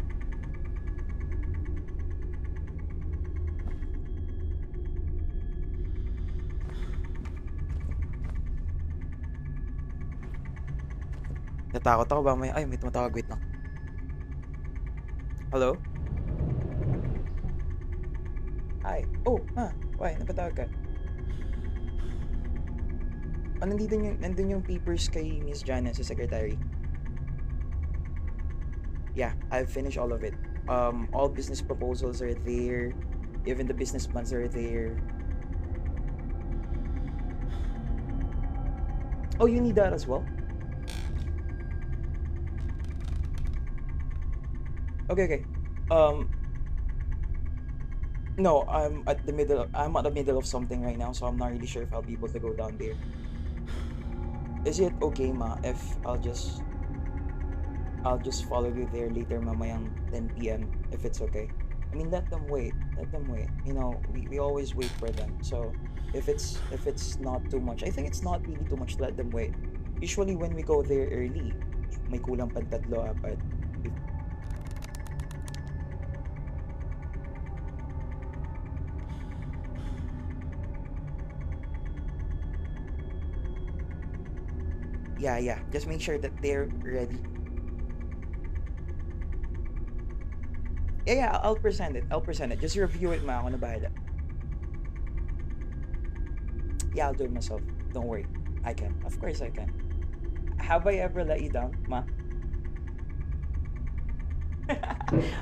natakot ako ba may ay may tumatawag, wait lang. Hello? Hi. Oh, why? Napatawag ka? Oh, nandun yung papers kay Miss Jana sa secretary. Yeah, I've finished all of it. All business proposals are there. Even the business plans are there. Oh, you need that as well? Okay. No, I'm at the middle of something right now, so I'm not really sure if I'll be able to go down there. Is it okay, ma, if I'll just follow you there later mamayang 10 p.m. if it's okay? I mean, let them wait. You know, we always wait for them. So if it's not too much, I think it's not really too much to let them wait. Usually when we go there early, may kulang pang tatlo, apat. Yeah. Just make sure that they're ready. Yeah, I'll present it. Just review it, ma. Ako na bahala. Yeah, I'll do it myself. Don't worry. I can. Of course I can. Have I ever let you down, ma?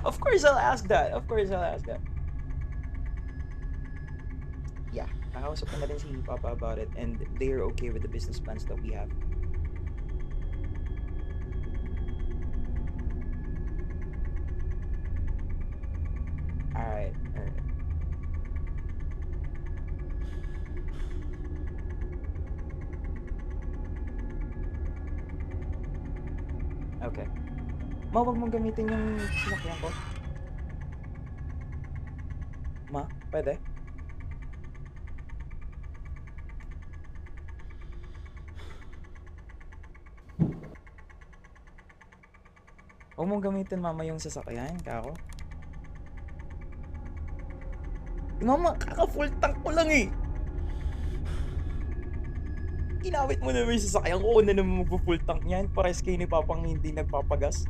Of course I'll ask that. Yeah, nakausap ko na rin si Papa about it, and they're okay with the business plans that we have. Alright. Okay. Ma, wag mong gamitin yung sinakyan ko. Ma, pwede? Huwag mong gamitin, mama, yung sasakyan, kako. Mama, kaka-full tank ko lang eh. Inawit mo naman yung sasakyan ko na naman magpo-full tank niyan. Pares kayo ni Papang hindi nagpapagas.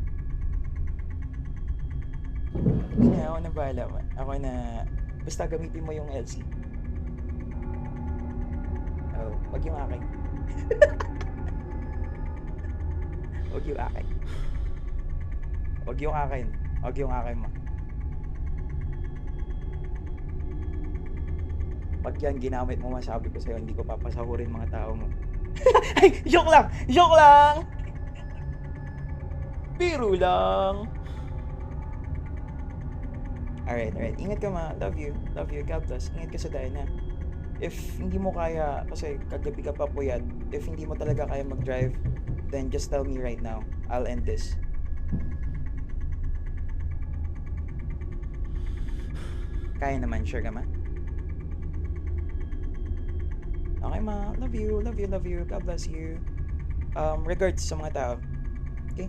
Hindi na, ako na bahala. Ako na... Basta gamitin mo yung LC. Oh, wag yung akin. Wag yung akin. Wag yung akin. Wag yung akin, ma. Pag yan ginamit mo, masabi ko sa'yo, hindi ko papasahurin mga tao mo. Ay, joke lang! Joke lang! Biro lang! Alright. Ingat ka, ma. Love you. Love you. God bless. Ingat ka sa Diana. If hindi mo kaya, kasi kagabi ka pa puyat, if hindi mo talaga kaya mag-drive, then just tell me right now. I'll end this. Kaya naman, sure ka, ma? Okay, ma. Love you. Love you. Love you. God bless you. Regards sa mga tao. Okay?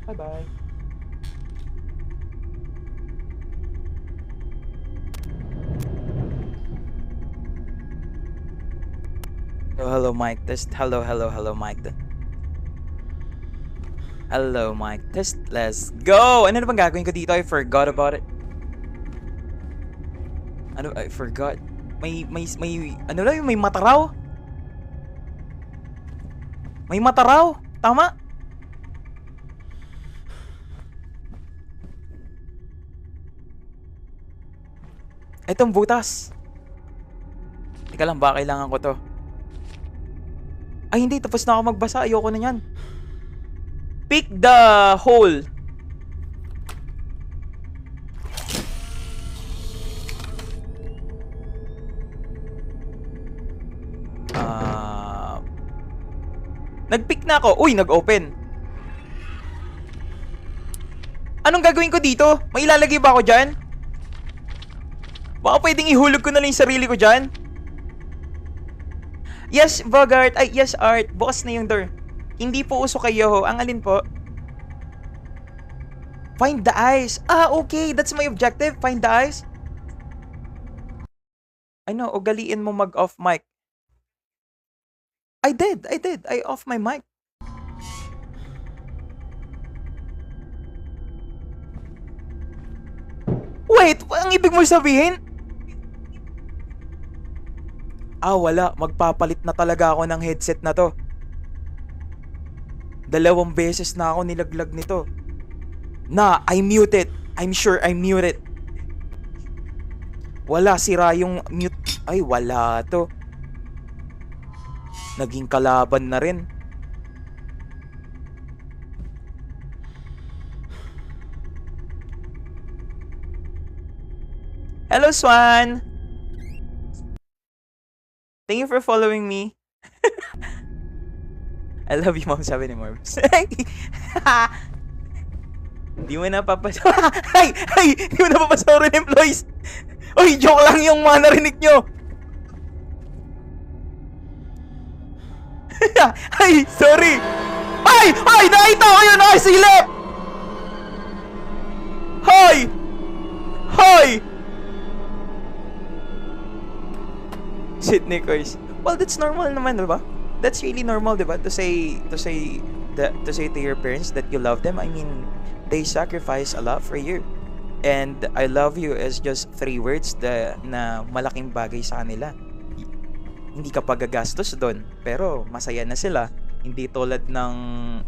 Bye-bye. Hello, Mike. Test. Hello, Mike. Hello, Mike. Test. Let's go! Ano na bang gagawin ko dito? I forgot about it. Ano? I forgot. May ano lang yung may mata raw? May mata raw? Tama? Itong butas. Teka lang, baka kailangan ko to. Ay, hindi. Tapos na ako magbasa. Ayoko na yan. Pick the hole. Nag-pick na ako. Uy, nag-open. Anong gagawin ko dito? May ilalagay ba ako dyan? Baka pwedeng ihulog ko na lang yung sarili ko dyan. Yes, Bogart. Ay, yes, Art. Bukas na yung door. Hindi po uso kay Yoho. Ang alin po? Find the eyes. Ah, okay. That's my objective. Find the eyes. Ano, ugaliin mo mag-off mic. I did. I off my mic. Wait, ang ibig mo sabihin? Ah, wala. Magpapalit na talaga ako ng headset na to. 2 beses na ako nilaglag nito. Na, I muted. I'm sure I muted. Wala, sira yung mute. Ay, wala to. Naging kalaban na rin. Hello, Swan! Thank you for following me. I love you, mom, sabi ni Morbs. Di mo na papasawarin. Di mo na papasawarin employees. Uy, joke lang yung mga narinig nyo. Ay, sorry. Ay, nakita ko yun, nakasilip. Hoy. Sydney Coys. Well, that's normal naman, diba? That's really normal, diba? To say to your parents that you love them. I mean, they sacrifice a lot for you. And I love you is just 3 words na malaking bagay sa kanila. Hindi ka pagagastos doon, pero masaya na sila. Hindi tulad ng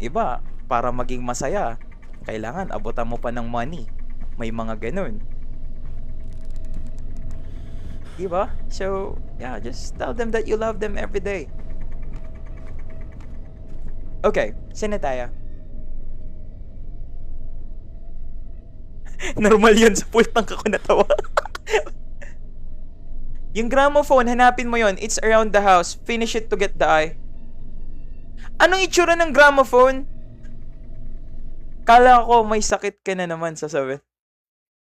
iba, para maging masaya, kailangan abutan mo pa ng money. May mga ganun. Diba? So, yeah, just tell them that you love them every day. Okay, sino tayo? Normal yun, sa full tank ako natawa. Yung gramophone, hanapin mo yon. It's around the house. Finish it to get the eye. Anong itsura ng gramophone? Kala ko may sakit ka na naman, sasabi.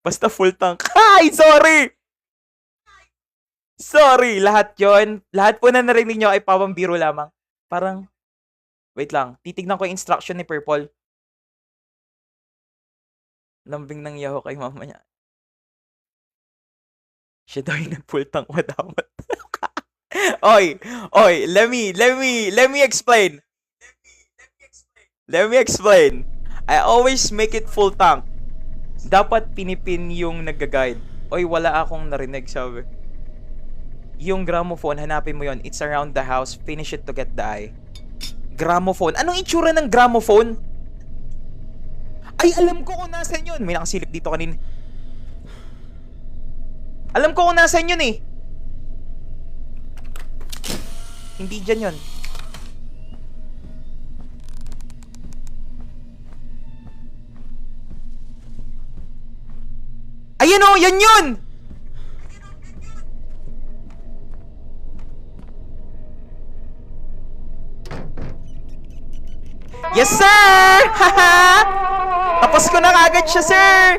Basta full tank. Ay, sorry! Sorry, lahat yon. Lahat po na narinig nyo ay pabambiro lamang. Parang, wait lang, titignan ko yung instruction ni Purple. Lambing ng yaho kay mama niya. Siya daw yung nag-full tank madamot. Oy, let me explain. Let me explain. I always make it full tank. Dapat pinipin yung nag-guide. Oy, wala akong narinig, sabi. Yung gramophone, hanapin mo yon. It's around the house. Finish it to get the eye. Gramophone. Anong itsura ng gramophone? Ay, alam ko kung nasan yun. May nakasilip dito kanina. Alam ko kung nasan yun eh. Hindi dyan yun. Ayan o, yan yun! Yes, sir! Haha! Tapos ko na kagad siya, sir!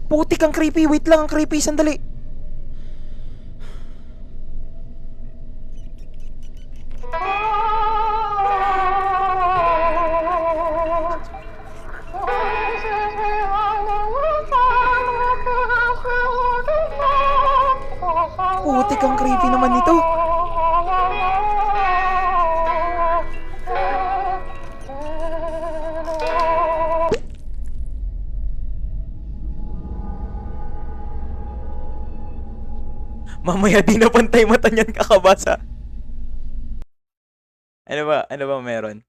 Putik, ang creepy. Wait lang, ang creepy. Sandali. Putik, ang creepy naman nito. Mamaya di na pantay mata niyan kakabasa. Ano ba? Ano ba meron?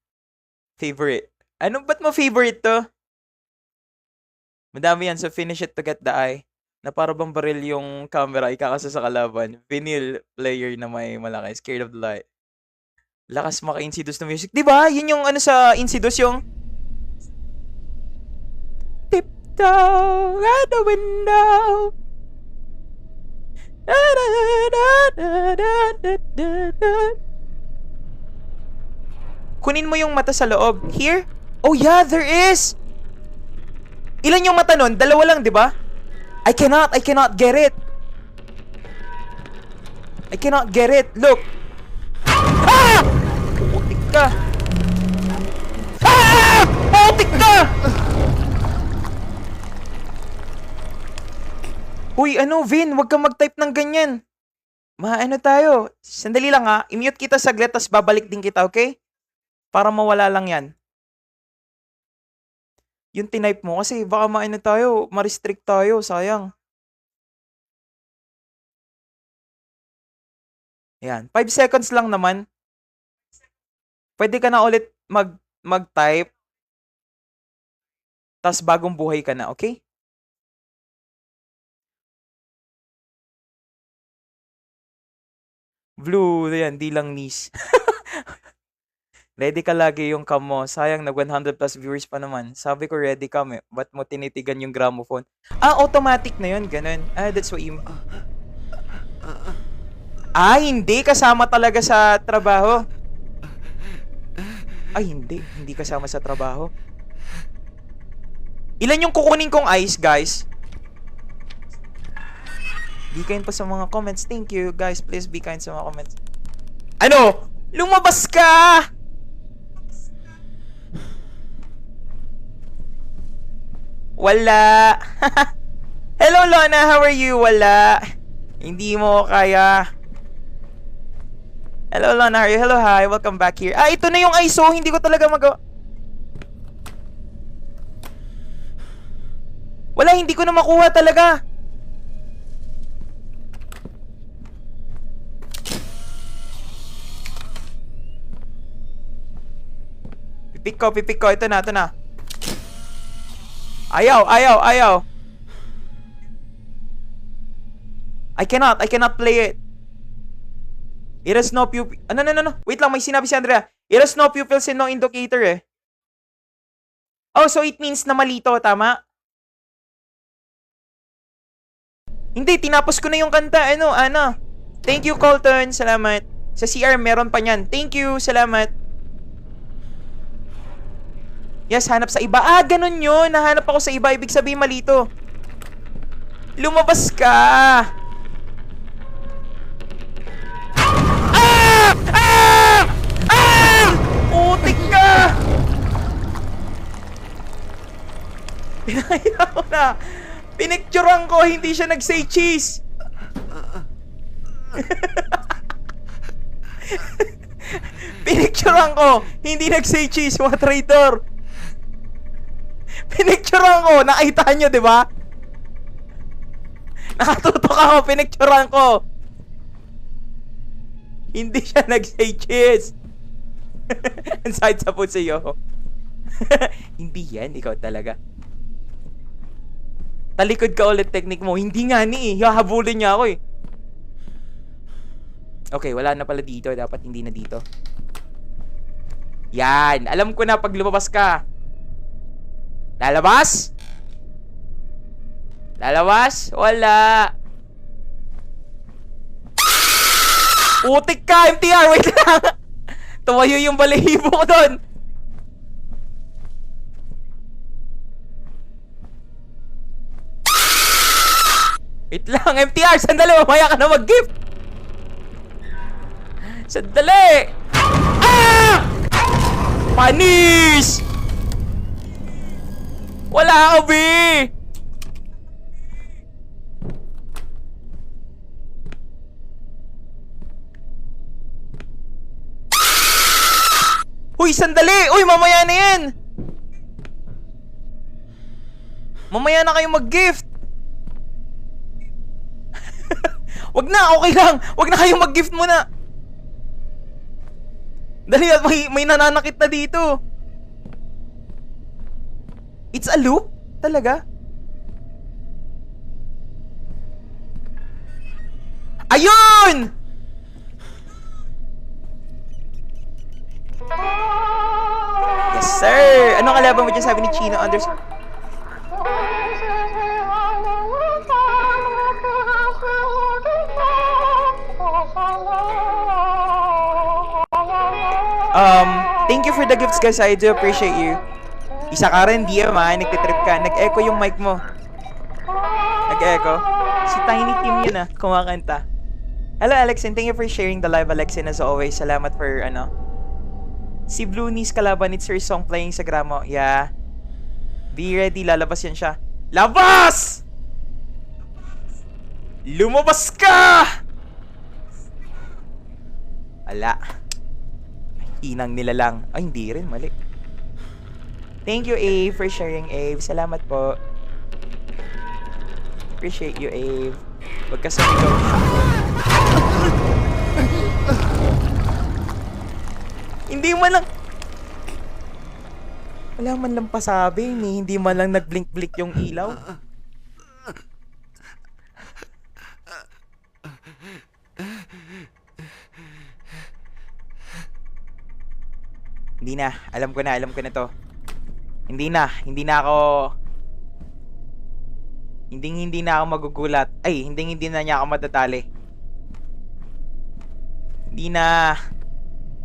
Favorite. Ano ba't mo favorite to? Madami yan. So finish it to get the eye. Na para bang baril yung camera ikakasa sa kalaban. Vinyl player na may malaki. Scared of the light. Lakas maka-Insidious na music. Diba? Yun yung ano sa Insidious yung tiptoe at the window. Kunin mo yung mata sa loob. Here? Oh yeah, there is! Ilan yung mata nun? Dalawa lang, di ba? I cannot get it. I cannot get it. Look. Ah! Putik ka. Ah! Putik ka! Uy, ano, Vin? Huwag kang mag-type ng ganyan. Ano tayo? Sandali lang ha. I-mute kita saglit, tas babalik din kita, okay? Para mawala lang yan. Yung tinype mo, kasi baka tayo, ma-restrict tayo, sayang. Ayan, 5 seconds lang naman. Pwede ka na ulit mag-type. Tas bagong buhay ka na, okay? Blue, yan, di lang niece. Ready ka lagi yung cam mo. Sayang, nag 100 plus viewers pa naman. Sabi ko ready ka, ba't mo tinitigan yung gramophone? Ah, automatic na yun, ganun. Ah, that's what you... Ah, hindi. Kasama talaga sa trabaho. Ay, hindi. Hindi kasama sa trabaho. Ilan yung kukunin kong ice, guys? Be kind pa sa mga comments. Thank you, guys. Please be kind sa mga comments. Ano? Lumabas ka! Wala. Hello, Lona. How are you? Wala. Hindi mo kaya. Hello, Lona. How are you? Hello, hi. Welcome back here. Ah, ito na yung ISO. Hindi ko talaga magawa. Wala, hindi ko na makuha talaga. Pipik ko. Ito na. Ayaw. I cannot play it. It has no pupil. No. Wait lang, may sinabi si Andrea. It has no pupils and no indicator eh. Oh, so it means na malito, tama? Hindi, tinapos ko na yung kanta. Ano? Thank you, Colton. Salamat. Sa CR, meron pa niyan. Thank you. Salamat. Yes, hanap sa iba. Ah, ganun yun. Nahanap ako sa iba. Ibig sabihin, mali to. Lumabas ka. Ah! Ah! Ah! Putik ka! Pinakita ko na. Pinicturean ko, hindi siya nag-say cheese. Pinicturean ko, hindi nag-say cheese, mga traitor. Pinicturean ko, nakita nyo, di ba? Nakatutok ako, pinicturean ko. Hindi siya nag-say cheese. Ang sakit sa puso sa'yo. Hindi yan, ikaw talaga. Talikod ka ulit technique mo. Hindi nga ni eh. Hahabulin niya ako eh. Okay, wala na pala dito. Dapat hindi na dito. Yan. Alam ko na pag lumabas ka. Lalabas? Lalabas? Wala. Utik ka, MTR. Wait lang. Tumayo yung balahibo ko doon. Wait lang, MTR. Sandali, mamaya ka na mag-gift. Sandali. Ah! Panis! Wala ka, B! Uy, sandali! Uy, mamaya na yan! Mamaya na kayo mag-gift! Wag na, okay lang! Wag na kayong mag-gift muna! Dali at may nananakit na dito! It's a loop? Talaga? Ayun! Yes, sir! Anong kalaban mo dyan, sabi ni Chino underscore? Thank you for the gifts, guys. I do appreciate you. Isa ka rin, DM ha. Nagtitrip ka. Nag-echo yung mic mo. Nag-echo. Si Tiny Tim yun ah. Kumakanta. Hello, Alexin. Thank you for sharing the live, Alexin. As always, salamat for ano. Si Blue Knees kalaban. It's her song playing sa Gramo. Yeah. Be ready. Lalabas yan siya. Labas! Lumabas ka! Ala. Inang nila lang. Ay, hindi rin. Mali. Thank you, Ave, for sharing, Ave. Salamat po. Appreciate you, Ave. Huwag ka sumigaw. Hindi man lang... Wala man lang pasabi, ni hindi man lang nag-blink-blink yung ilaw. Hindi na. Alam ko na to. Hindi na ako hindi na ako magugulat. Ay, hindi na niya ako matatali. Hindi na.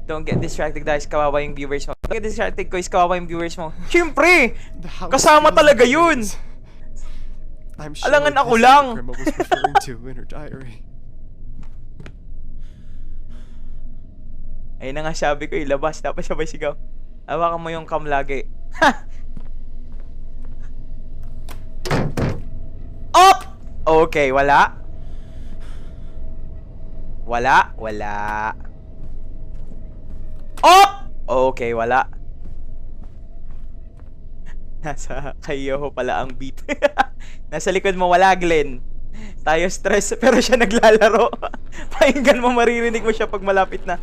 Don't get distracted, guys. Kawawa yung viewers mo. Don't get distracted, guys. Kawawa yung viewers mo. Siyempre! Kasama talaga yun! I'm sure Alangan ako this is lang. what Grandma was referring to in her diary. Ayun na nga sabi ko, ilabas. Tapos sabay sigaw. Hawakan mo yung cam lagi. Ha! Op! Okay, wala. Wala. Op! Okay, wala. Nasa kayo pala ang beat. Nasa likod mo, wala, Glenn. Tayo stress, pero siya naglalaro. Pakinggan mo, maririnig mo siya pag malapit na.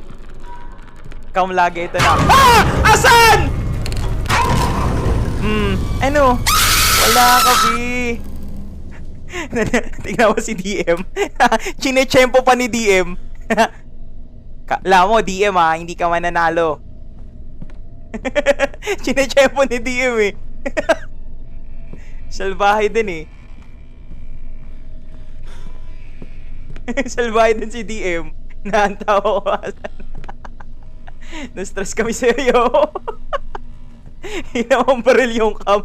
Cam lagi, ito na. Ah! Asan? Ano? Wala ka, B. Tingnan mo si DM. Chinechempo pa ni DM. Alam mo, DM ha, hindi ka mananalo. Chinechempo ni DM eh. Salbahe din eh. Salbahe din si DM. Naantawa ko. Na-stress kami sa'yo. Hinawang baril yung cam.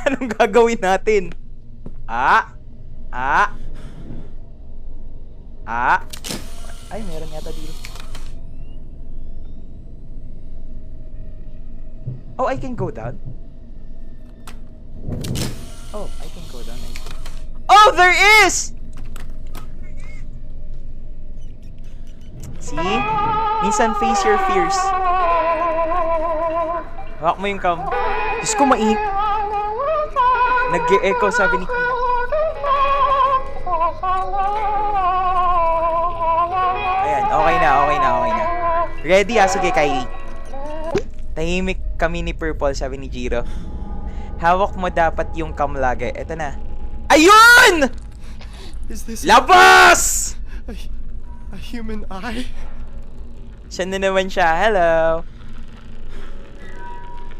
Anong gagawin natin? Ay, meron yata dito. Oh, I can go down. Oh, I can go down. Oh, there is! See? Minsan face your fears. Hawak mo yung cam. Diyos ko, nag-e-echo, sabi ni Kina. Ayan, okay na. Ready sige, Kylie. Tahimik kami ni Purple, sabi ni Jiro. Hawak mo dapat yung cam lagi. Eto na. Ayun! Is this Labas! a human eye? Siya na naman siya. Hello.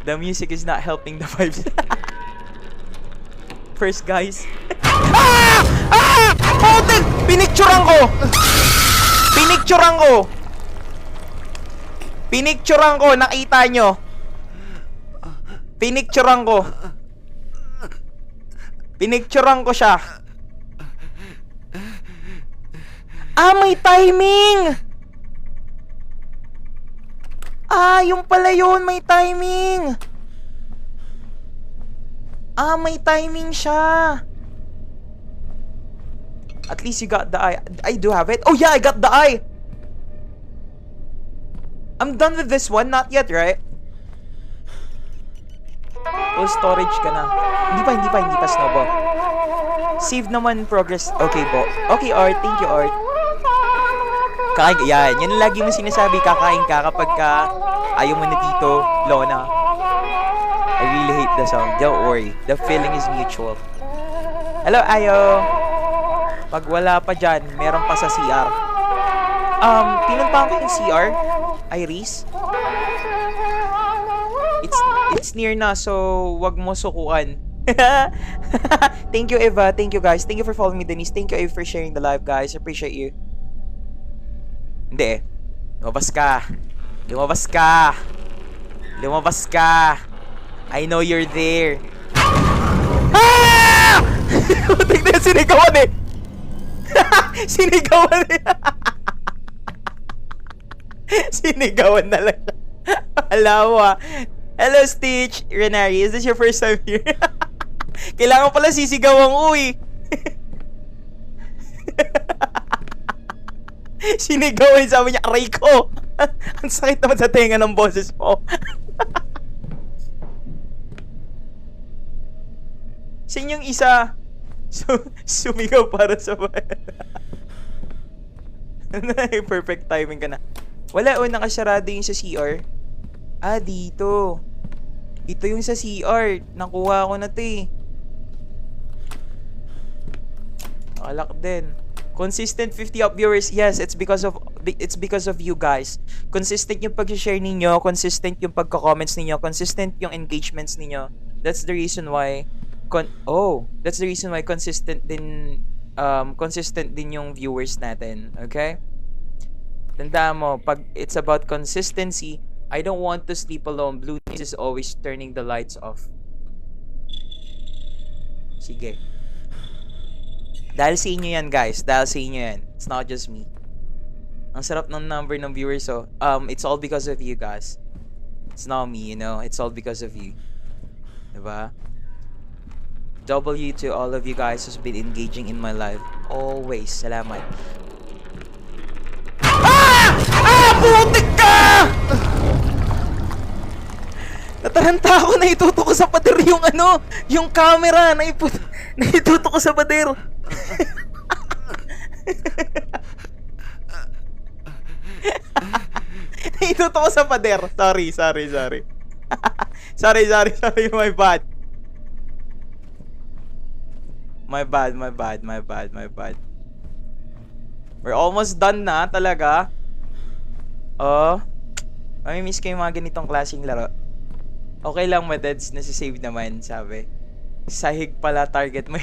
The music is not helping the vibes. First, guys. Putik! Pinicturean ko! Nakita nyo. Pinicturean ko siya. May timing! Yung pala yun, may timing. May timing siya. At least you got the eye. I do have it. Oh yeah, I got the eye. I'm done with this one. Not yet, right? Full storage ka na. Hindi pa, Snowball. Save naman progress. Okay, Bo. Okay, Art. Thank you, Art. Yan ang lagi mo sinasabi. Kakain ka kapag ayaw mo na Tito Lona. I really hate the song. Don't worry. The feeling is mutual. Hello, Ayo. Pag wala pa dyan, meron pa sa CR. Pinuntahan ko yung CR, Iris. It's near na, so wag mo sukuan. Thank you, Eva. Thank you, guys. Thank you for following me, Denise. Thank you, Eva, for sharing the live, guys. Appreciate you. Hindi eh. Lumabas ka. I know you're there. Putik na sinigawan eh. Sinigawan na lang. Alawa. Hello, Stitch. Renari, is this your first time here? Kailangan pala sisigawan ko eh. Sinigawan, sabi niya, aray ko. Ang sakit naman sa tenga ng boses mo. Sin yung isa sumigaw para sa bayan. Perfect timing ka na. Wala, nakasarado yung sa CR. Dito. Ito yung sa CR. Nakuha ko na to eh. Nakalak din. Consistent 50 up viewers. Yes, it's because of you guys. Consistent yung pag-share ninyo, consistent yung pagko-comments ninyo, consistent yung engagements ninyo. That's the reason why consistent din yung viewers natin, okay? Tandaan mo, pag it's about consistency, I don't want to sleep alone. Blue is always turning the lights off. Sige. Dahil sa inyo yan, guys. It's not just me. Ang sarap ng number ng viewers, so it's all because of you guys. It's not me, it's all because of you. Diba? W to all of you guys who's been engaging in my life. Always. Salamat. Putik ka! Nataranta ako na itutok ko sa pader yung camera. Naitutok ko sa pader. Naitutok ko sa pader. Sorry. Sorry, my bad. My bad. We're almost done na talaga. Miss ko yung mga ganitong klaseng laro. Okay lang, Madeds, nasisave naman, sabi. Sahig pala target mo.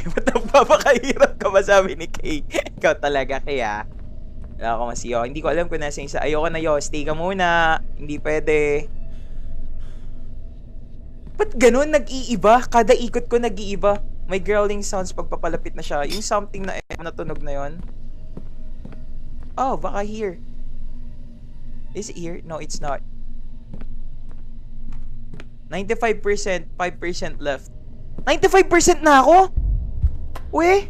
Papakahirap ka ba, sabi ni Kay? Ikaw talaga, kaya. Wala ako masiyo. Hindi ko alam kung nasa isa. Ayoko na yo. Stay ka muna. Hindi pwede. Ba't ganun? Nag-iiba? Kada ikot ko nag-iiba. May growling sounds pagpapalapit na siya. Yung something na natunog na yon. Oh, baka here. Is it here? No, it's not. 95%, 5% left. 95% na ako? Uy!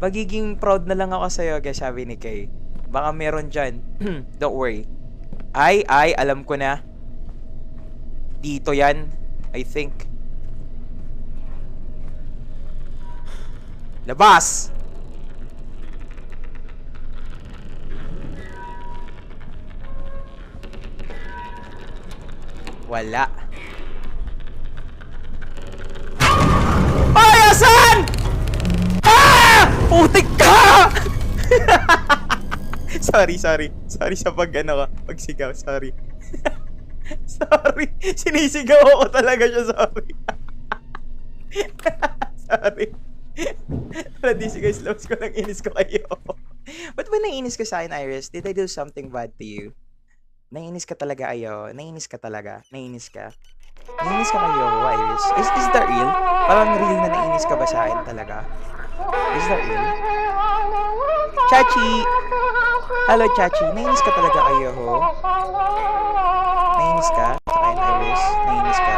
Magiging proud na lang ako sa'yo, guys, sabi ni Kay. Baka meron dyan. Don't worry. Ay, alam ko na. Dito yan, I think. Labas! Wala. Ay, asan? Ah! Putik ka! Sorry sa pagsigaw, sorry. Sorry. Sinisigaw ako talaga siya, sorry. Sorry. Paradisi guys, loves ko lang, inis ko kayo. Ba't ba naiinis ka sa akin, Iris? Did I do something bad to you? Naiinis ka talaga, ayo. Naiinis ka talaga. Naiinis ka. Naiinis ka kayo, Iris. Is that real? Parang real na naiinis ka ba sa akin talaga? Is that real? Chachi! Hello, Chachi. Naiinis ka talaga kayo, ho? Naiinis ka? Sa akin, Iris? Naiinis ka?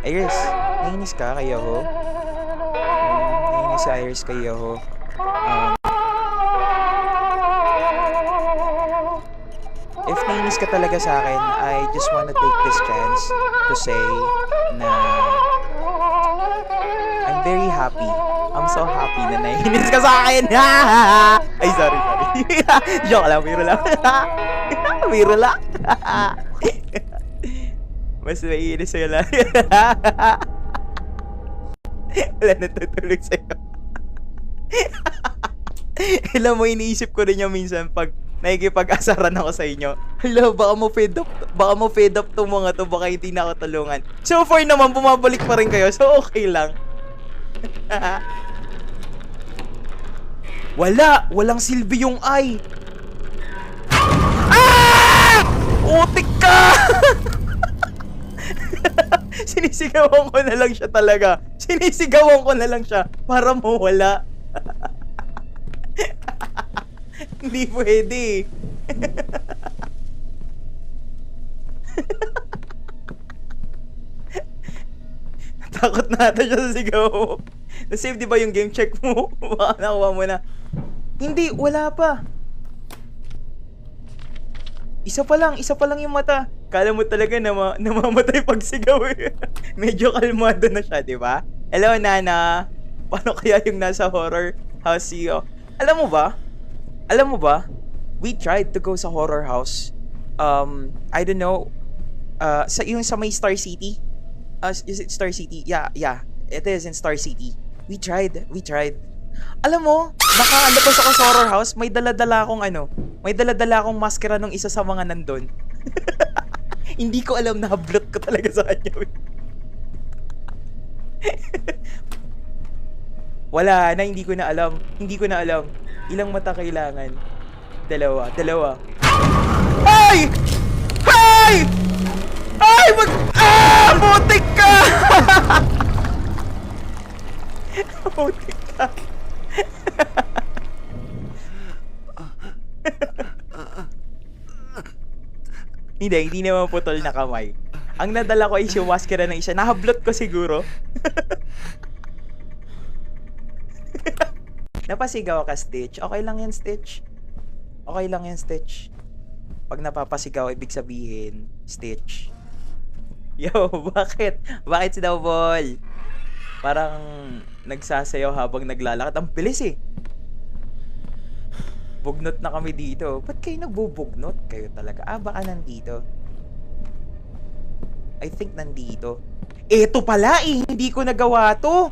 Iris, naiinis ka kayo, ho? Naiinis sa Iris kayo, ho? If nainis ka talaga sa akin, I just wanna take this chance to say na I'm very happy. I'm so happy na nainis ka sa akin. Ay, sorry. Joke lang, biro lang. Biro lang. Mas naiinis sa'yo lang. Wala natutulog sa'yo. Alam mo, iniisip ko rin yung minsan pag nakikipag-asaran ako sa inyo. Hala, baka mo fed up tong mga to, baka hindi na ako tulungan. So far naman, bumabalik pa rin kayo, so okay lang. Walang silbi yung eye. Ah! Utik ka! Sinisigawan ko na lang siya talaga. Sinisigawan ko na lang siya para mawala. Hindi pwede. Takot na ata siya sa sigaw mo. Na-save di ba yung game check mo? Baka nakuha mo na. Hindi, wala pa. Isa pa lang yung mata. Kala mo talaga namamatay pag sigaw eh. Medyo kalmado na siya, di ba? Hello, Nana. Paano kaya yung nasa horror house CEO? Alam mo ba? We tried to go sa horror house. I don't know. Sa may Star City. Is it Star City? Yeah. It is in Star City. We tried. Alam mo, nakalabas ako sa horror house, may dala-dala akong maskara ng isa sa mga nandun. Hindi ko alam na hablot ko talaga sa kanya. Wala na, hindi ko na alam. Ilang mata kailangan? Dalawa. Ay! Butik ka! Butik ka. Hindi naman putol na kamay. Ang nadala ko is yung maskara ng isa. Nahablot ko siguro. Napasigaw ka, Stitch. Okay lang yan, Stitch. Pag napapasigaw, ibig sabihin, Stitch. Yo, bakit? Bakit si Double? Parang nagsasayaw habang naglalakad. Ang bilis eh. Bugnot na kami dito. Ba't kayo nagbubugnot? Kayo talaga. Baka nandito. I think nandito. Eto pala eh. Hindi ko nagawa to.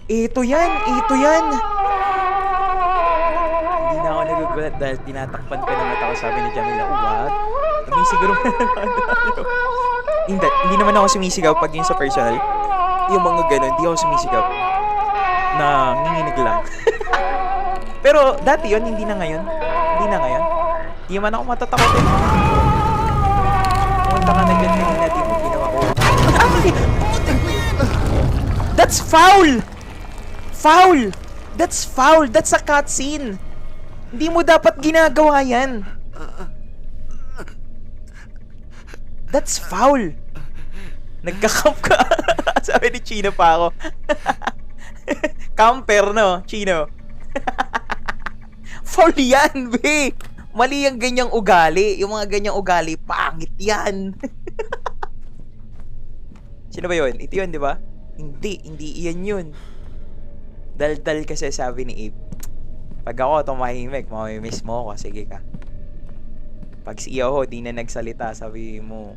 Ito yan. Hindi na ako nagugulat dahil tinatakpan ko na mata ko, sabi ni Jamila. Wag. Kami siguro Hindi naman ako sumisigaw pag yung sa personal. Yung mga ganun, hindi ako sumisigaw. Nanginginig lang. Pero dati yun, hindi na ngayon. Hindi na ngayon. Hindi man ako matatakotin. Pumunta ka na dyan kanina, di mo ginawa ko. Ay! That's foul! Foul! That's foul! That's a cutscene! Hindi mo dapat ginagawa yan. That's foul! Nagka-camp ka. Sabi ni Chino pa ako. Camper, no? Chino. Foul yan, be! Mali yung ganyang ugali. Yung mga ganyang ugali, pangit yan. Sino ba yun? Ito yun, di ba? Hindi iyan yun. Daldal kasi sabi ni Abe. Pag ako tumahimik, mamimiss mo ako. Sige ka. Pag si Iyaho, di na nagsalita, sabi mo,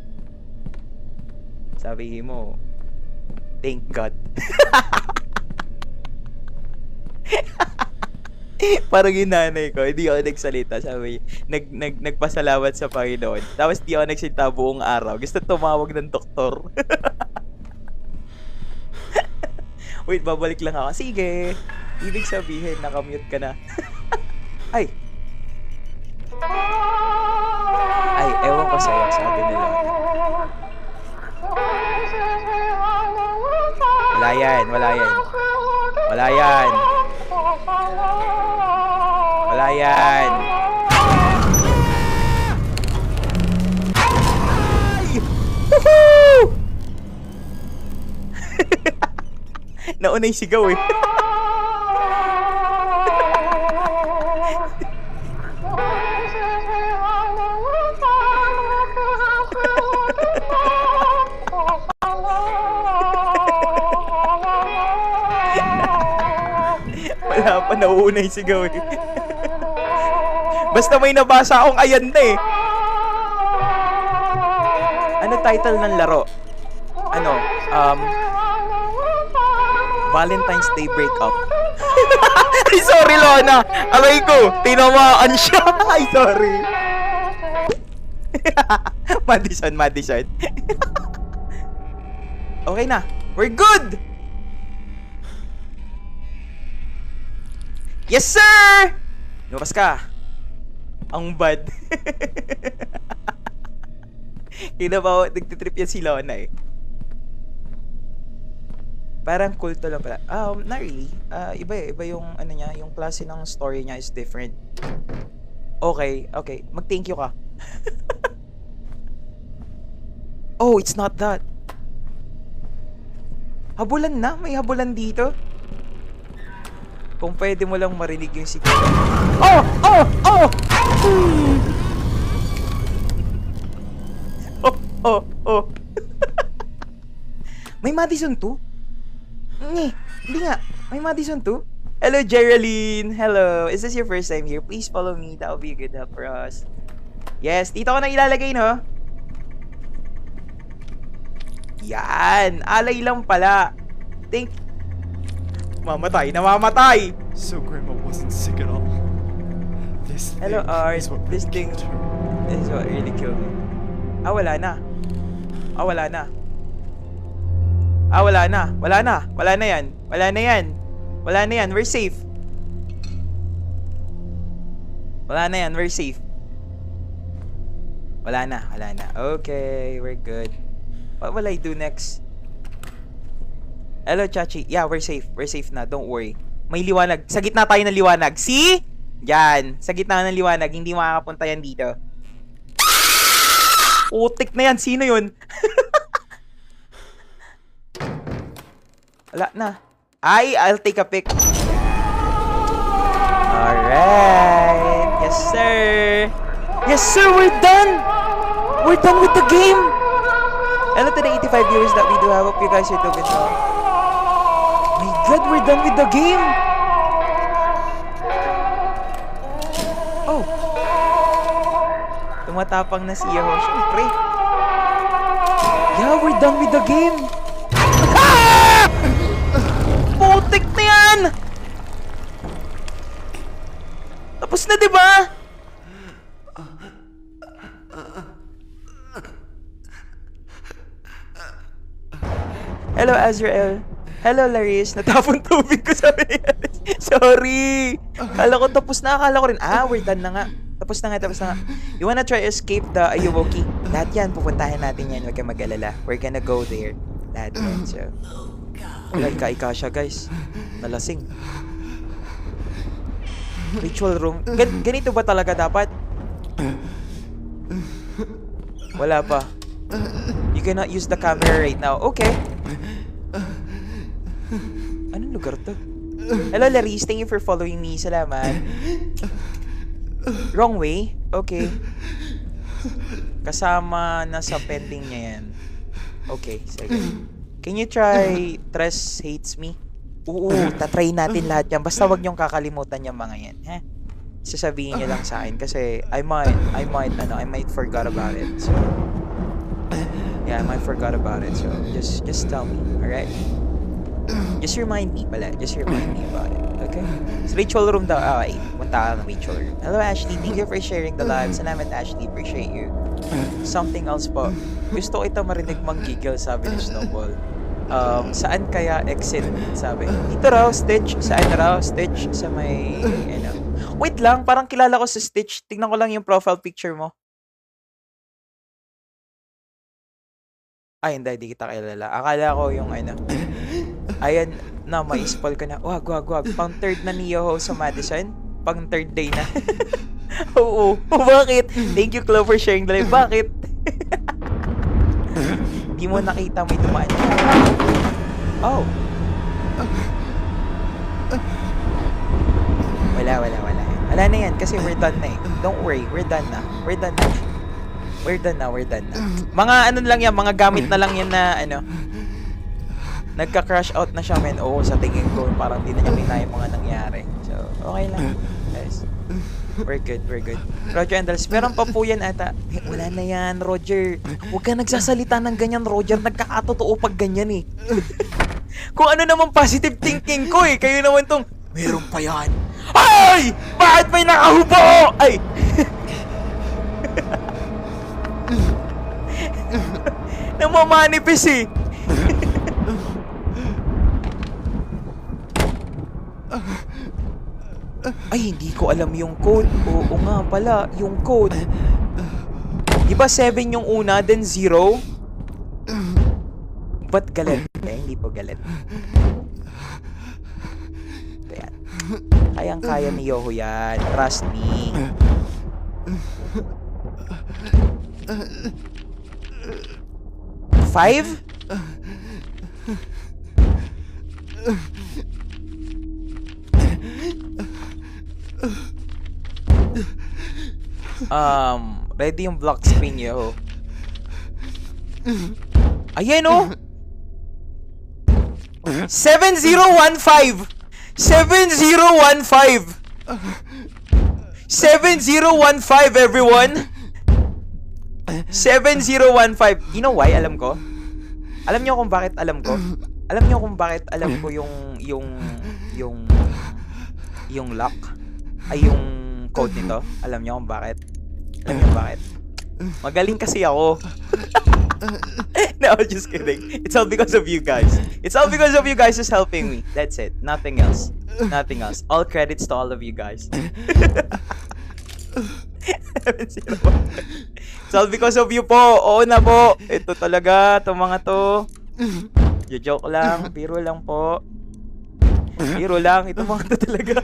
thank God. Parang yung nanay ko, hindi ako nagsalita, sabi, nagpasalamat sa Panginoon. Tapos di ako nagsalita buong araw. Gusto tumawag ng doktor. Wait, babalik lang ako. Sige. Ibig sabihin, nakamute ka na. Ay, ewan ko sa'yo, sabi nila. Wala yan. Wala yan. Ay! Woohoo! Nauna yung sigaw eh. Wala pa, nauuna yung sigaw eh. Basta may nabasa akong ayan na eh. Ano title ng laro? Valentine's Day Breakup. Ay, sorry, Lona. Aray ko, tinamaan siya. Ay, sorry. Madison. Okay na. We're good! Yes, sir! Lumabas ka. Ang bad. Kinabawa, nagtitrip yan si Lona eh. Parang kulto lang pala. Not really. Iba yung ano niya, yung klase ng story niya is different. Okay. Mag-thank you ka. Oh, it's not that. Habulan na? May habulan dito? Kung pwede mo lang marinig yung sigaw. Oh. May Madison 2? Hindi nga. May Madison 2? Hello, Geraldine. Hello. Is this your first time here? Please follow me. That will be a good help for us. Yes, dito ko na ilalagay, no? Yan. Alay lang pala. Namamatay. So Grandma wasn't sick at all. This Hello, thing Art. is what This really thing killed her. is what really killed me. Wala na. Wala na yan. Wala na yan. We're safe. Wala na. Okay, we're good. What will I do next? Hello, Chachi. Yeah, we're safe. We're safe na. Don't worry. May liwanag. Sa gitna tayo ng liwanag. See? Yan. Sa gitna ng liwanag. Hindi makakapunta yan dito. Utik na yan. Sino yun? Wala na. I'll take a pic. Alright. Yes, sir. Yes, sir. We're done. We're done with the game. Hello to the 85 viewers that we do have. Hope you guys are doing well. My God, we're done with the game. Oh. Tumatapang na si Yahoo. Siyempre. Yeah, we're done with the game. Ah! Putik na yan! Tapos na, diba? Hello, Azrael. Hello, Laris. Natapon tubig ko, sabi ni Laris. Sorry. Kala ko tapos na. Akala ko rin, we're done na nga. Tapos na nga. You wanna try escape the Ayuwoki? Lahat yan, pupuntahan natin yan. Huwag kang mag-alala. We're gonna go there. Lahat yan, so. Ika siya, guys. Nalasing. Ritual room. Ganito ba talaga dapat? Wala pa. You cannot use the camera right now. Okay. Anong lugar to? Hello, Laris. Thank you for following me. Salamat. Wrong way? Okay. Kasama na sa pending niya yan. Okay, sige. Can you try Tres Hates Me? Oo, tatry natin lahat yan. Basta wag niyong kakalimutan yung mga yan. Ha? Sasabihin niyo lang sa akin kasi I might forgot about it. So, yeah, I might forgot about it. So, just tell me, alright? Just remind me pala. Just remind me about it. Okay? Sa ritual room daw. Wait. Punta ka ng ritual room. Hello, Ashley. Thank you for sharing the live. Salamat, Ashley. Appreciate you. Something else po. Gusto ko ito marinig mang-giggle, sabi ni Snowball. Saan kaya exit? Sabi. Dito raw, Stitch. Saan raw, Stitch? Sa may, Wait lang. Parang kilala ko sa Stitch. Tignan ko lang yung profile picture mo. Ay, hindi kita kilala. Akala ko yung Ayan na, ma-spoil ka na. Wag. Pang third na ni Yoho sa Madison. Pang third day na. Oo. Bakit? Thank you, Chloe, for sharing the live. Bakit? Di mo nakita may dumaan. Oh. Wala. Wala na yan kasi we're done na eh. Don't worry, we're done na. Mga lang yan, mga gamit na lang yan na nagka-crash out na siya, men. Oo, sa tingin ko, parang di na niya pinaya yung mga nangyari. So, okay lang. Guys. We're good. Roger Andals, meron pa po yan ata. Wala na yan, Roger. Huwag ka nagsasalita ng ganyan, Roger. Nagkakatotoo pag ganyan eh. Kung ano naman positive thinking ko eh. Kayo naman tong, meron pa yan. Ay! Bakit may nakahubo? Ay! Namamanifest eh. Ay, hindi ko alam yung code. Oo nga pala, yung code. Di ba 7 yung una, then 0? Ba't galit? Hindi po galit. Ayan. Kayang-kaya ni Yoho yan. Trust me. Five? Ready yung block screen yo. Ayan oh. 7015. 7015. 7015 everyone. 7015. You know why? Alam ko. Alam niyo kung bakit alam ko? Alam niyo kung bakit alam ko yung lock ay yung code nito? Alam niyo kung bakit? Alam niyo bakit? Magaling kasi ako. No, just kidding. It's all because of you guys. It's all because of you guys who's helping me. That's it. Nothing else. Nothing else. All credits to all of you guys. It's all because of you po. Oo na po. Ito talaga. Itong mga to. Joke lang. Biro lang po. Biro lang. Itong mga to talaga.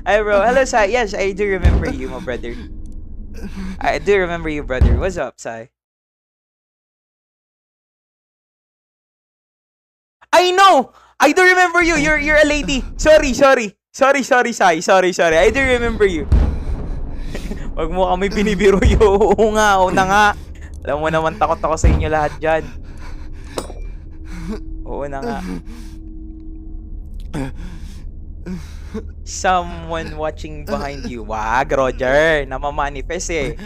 Hi bro. Hello Sai. Yes, I do remember you, my brother. I do remember you, brother. What's up, Sai? I know! I do remember you. You're a lady. Sorry, Sai. Sorry. I do remember you. Wag mo kami binibiro yo. Oo nga, oo na nga. Alam mo naman takot ako sa inyo lahat dyan. Oo na nga. Someone watching behind you. Wag, Roger. Namamanifest eh.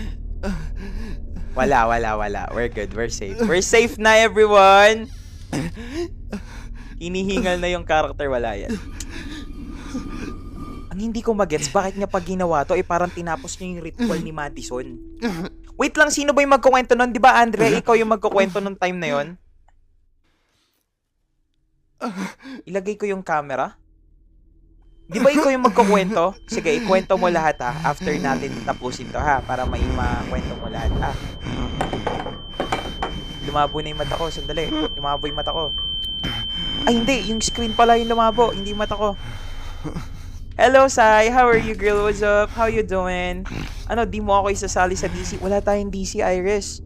Wala. We're good. We're safe. We're safe na, everyone. Hinihingal na yung character. Wala yan. Ang hindi ko magets, bakit niya pag ginawa to, parang tinapos niya yung ritual ni Madison. Wait lang, sino ba yung magkukwento nun? Di ba, Andre, ikaw yung magkukwento nung time na yon? Ilagay ko yung camera. Di ba ikaw yung magkukwento? Sige, ikwento mo lahat ha. After natin tapusin to ha. Para may makwento mo lahat ha. Lumabo na yung mata ko. Sandali. Lumabo yung mata ko. Ay, hindi. Yung screen pala yung lumabo. Hindi yung mata ko. Hello, Sai. How are you, girl? What's up? How you doing? Ano, di mo ako isasali sa DC? Wala tayong DC, Iris.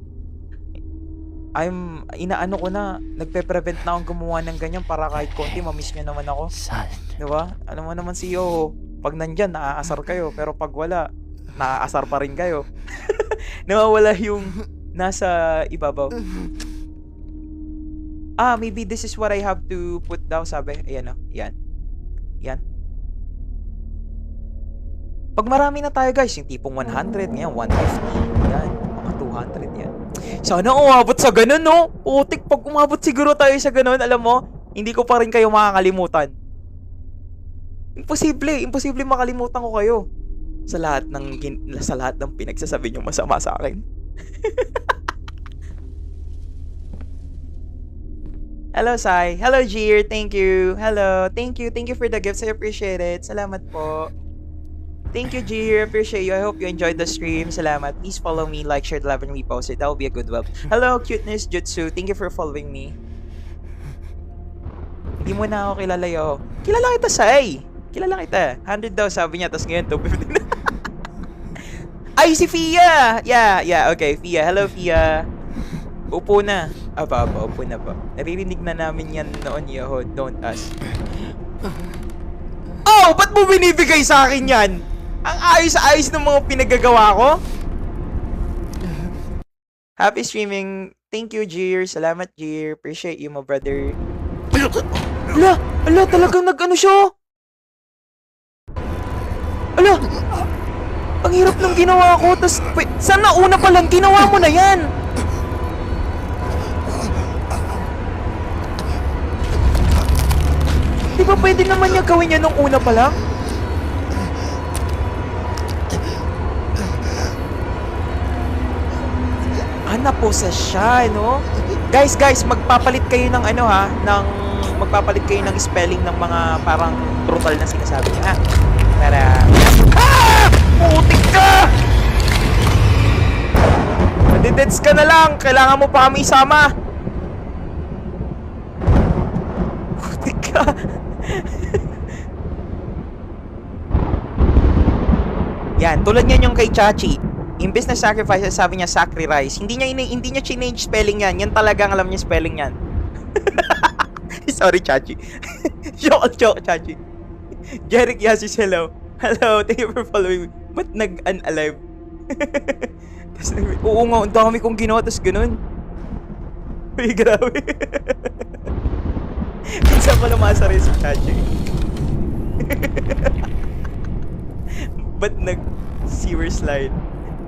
Inaano ko na. Nagpe-prevent na akong gumawa ng ganyan para kahit konti, mamiss nyo naman ako. Son. Diba? Alam mo naman si Yo, pag nandyan, naaasar kayo. Pero pag wala, naaasar pa rin kayo. Nawawala yung nasa ibabaw. Maybe this is what I have to put daw, sabi. Ayan o. Yan. Yan. Pag marami na tayo, guys, yung tipong 100, ngayon, 150. Yan. Mga 200 yan. Sana umabot sa ganun, no? Putik, pag umabot siguro tayo sa ganun, alam mo, hindi ko pa rin kayo makakalimutan. Imposible makalimutan ko kayo sa lahat ng pinagsasabi niyo masama sa akin. Hello, Sai. Hello, Jeer. Thank you. Hello. Thank you for the gifts. I appreciate it. Salamat po. Thank you, Jeer. Appreciate you. I hope you enjoyed the stream. Salamat. Please follow me, like, share, love, and repost it. That will be a good web. Hello, Cuteness Jutsu. Thank you for following me. Hindi mo na ako kilala, yo. Kilala kita, Sai. Kilala kita. 100 daw, sabi niya. Tapos ngayon, 250 na. Ay, si Fia! Yeah. Okay, Fia. Hello, Fia. Upo na. Upo na po. Naririnig na namin yan noon, yo. Don't ask. Oh! Ba't mo binibigay sa akin yan? Ang ayos-ayos ng mga pinagagawa ko? Happy streaming. Thank you, Jeer. Salamat, Jeer. Appreciate you, my brother. Ala, talagang nag-ano siya? Ala! Ang hirap ng ginawa ko. Tas, sana una pa lang ginawa mo na yan. Di ba pwede naman niya gawin yan nung una pa lang? Naposes siya, no? Guys, magpapalit kayo ng ano ha, magpapalit kayo ng spelling ng mga parang brutal na sinasabi niya, ha? Para... Putik ka! Madidets ka na lang! Kailangan mo pa kami isama! Putik ka! Yan, tulad niyan yung kay Chachi. Imbes na sacrifice, sabi niya sacrifice. Hindi niya change spelling yan. Yan talagang alam niya spelling yan. Sorry, Chachi. Joke, Chachi. Jeric Yasis, hello. Hello, thank you for following me. Ba't nag-unalive? Oo nga, ang dami kong ginawa, tas ganun. Uy, grabe. Minsan pala masari si Chachi. Ba't nag-sewer slide?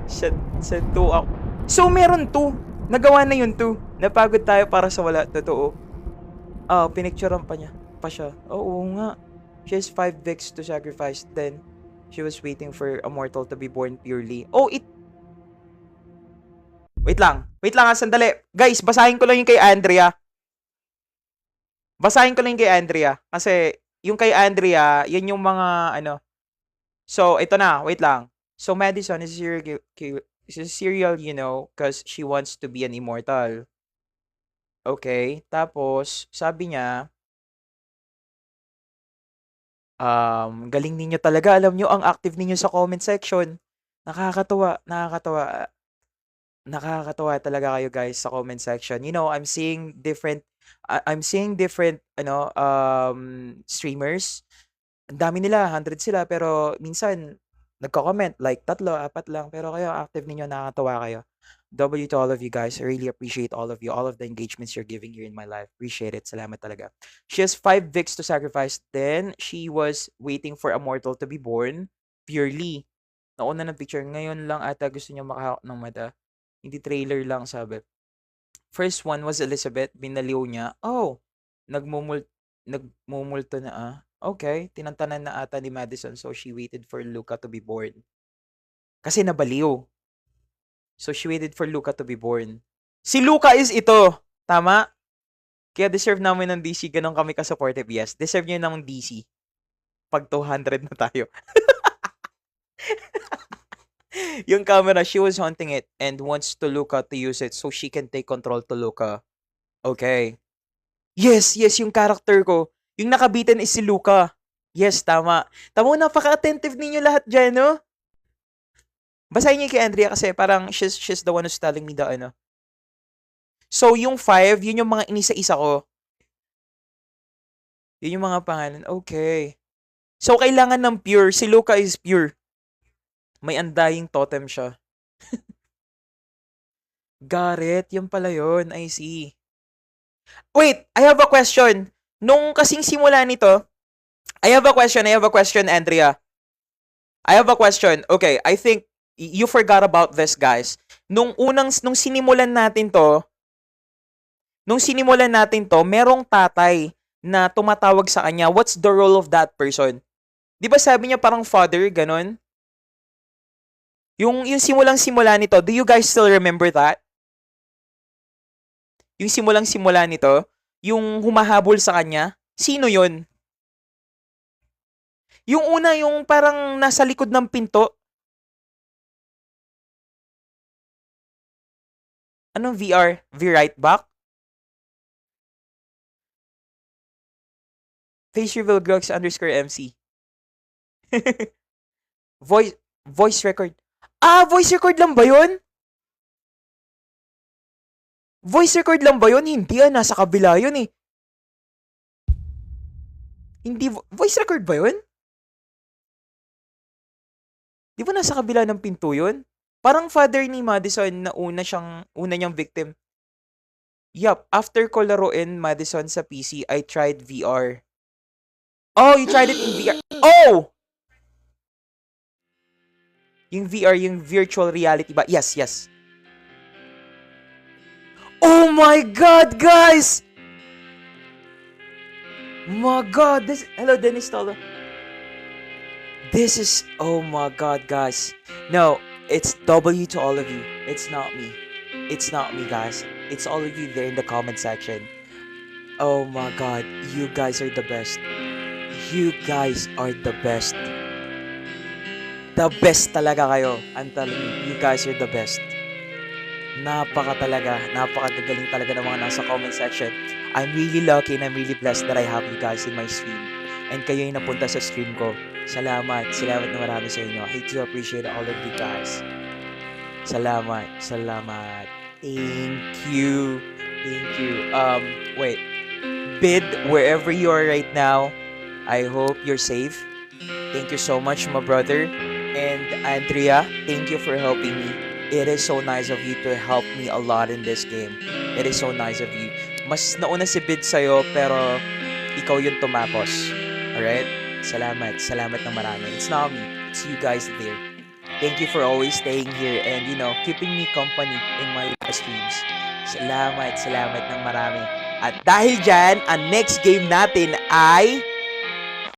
Sa 2 ako. So, meron 2. Nagawa na yun 2. Napagod tayo para sa wala. Totoo. Pinicturean pa siya. Oo nga. She has 5 Vicks to sacrifice. Then, she was waiting for a mortal to be born purely. Wait lang sandali. Guys, basahin ko lang yung kay Andrea. Kasi, yung kay Andrea, yan yung mga, So, ito na. Wait lang. So, Madison is a serial, because she wants to be an immortal. Okay. Tapos, sabi niya, galing ninyo talaga. Alam nyo, ang active ninyo sa comment section. Nakakatawa talaga kayo, guys, sa comment section. I'm seeing different, streamers. Ang dami nila, 100 sila, pero minsan, nagko-comment, like 3, 4 lang, pero kayo, active ninyo, nakakatawa kayo. W to all of you guys. I really appreciate all of you, all of the engagements you're giving here in my life. Appreciate it. Salamat talaga. She has 5 Vicks to sacrifice. Then, she was waiting for a mortal to be born purely. Nauna ng picture. Ngayon lang ata gusto niya makahawak ng mata. Hindi trailer lang, sabi. First one was Elizabeth. Binaliw niya. Oh, nagmumulto na Okay, tinantanan na ata ni Madison, so she waited for Luca to be born. Kasi nabaliw. So she waited for Luca to be born. Si Luca is ito. Tama? Kaya deserve namin ng DC, ganun kami ka-supportive. Yes, deserve nyo ng DC. Pag 200 na tayo. Yung camera, she was haunting it and wants to Luca to use it so she can take control to Luca. Okay. Yes, yung character ko. Yung nakabitin is si Luca. Yes, tama. Tama, napaka-attentive ninyo lahat dyan, no? Basahin niyo kay Andrea kasi parang she's the one who's telling me the ano. So, yung 5, yun yung mga inisa-isa ko. Yun yung mga pangalan. Okay. So, kailangan ng pure. Si Luca is pure. May undying totem siya. Garrett, yan pala yun. I see. Wait, I have a question. Nung kasing simula nito, I have a question, Andrea. I have a question. Okay, I think you forgot about this, guys. Nung sinimulan natin to, merong tatay na tumatawag sa kanya. What's the role of that person? Di ba sabi niya parang father, ganon? Yung simulang-simula nito, do you guys still remember that? Yung simulang-simula nito, yung humahabol sa kanya, sino yun? Yung una, yung parang nasa likod ng pinto. Anong VR? V-right back? Face reveal Grox _MC. Voice record. Voice record lang ba yun? Voice record lang ba yun? Hindi nasa kabila yun eh. Hindi, voice record ba yun? Di ba nasa kabila ng pinto yun? Parang father ni Madison na una niyang victim. Yup, after ko laruin Madison sa PC, I tried VR. Oh, you tried it in VR. Oh! Yung VR, yung virtual reality ba? Yes. Oh my God, guys! My God, hello, Dennis Tolo. This is, oh my God, guys. No, it's W to all of you. It's not me. It's not me, guys. It's all of you there in the comment section. Oh my God, you guys are the best. You guys are the best. The best talaga kayo. I'm telling you, you guys are the best. Napakagagaling talaga ng mga nasa comment section. I'm really lucky and I'm really blessed that I have you guys in my stream. And kayo yung napunta sa stream ko. Salamat na marami sa inyo. I do appreciate all of you guys. Salamat. Thank you. Wait. Bid, wherever you are right now, I hope you're safe. Thank you so much, my brother. And Andrea, thank you for helping me. It is so nice of you to help me a lot in this game. It is so nice of you. Mas nauna si Bid sa'yo, pero ikaw yung tumapos. Alright? Salamat ng marami. It's not me. It's you guys there. Thank you for always staying here and, keeping me company in my streams. Salamat ng marami. At dahil dyan, ang next game natin ay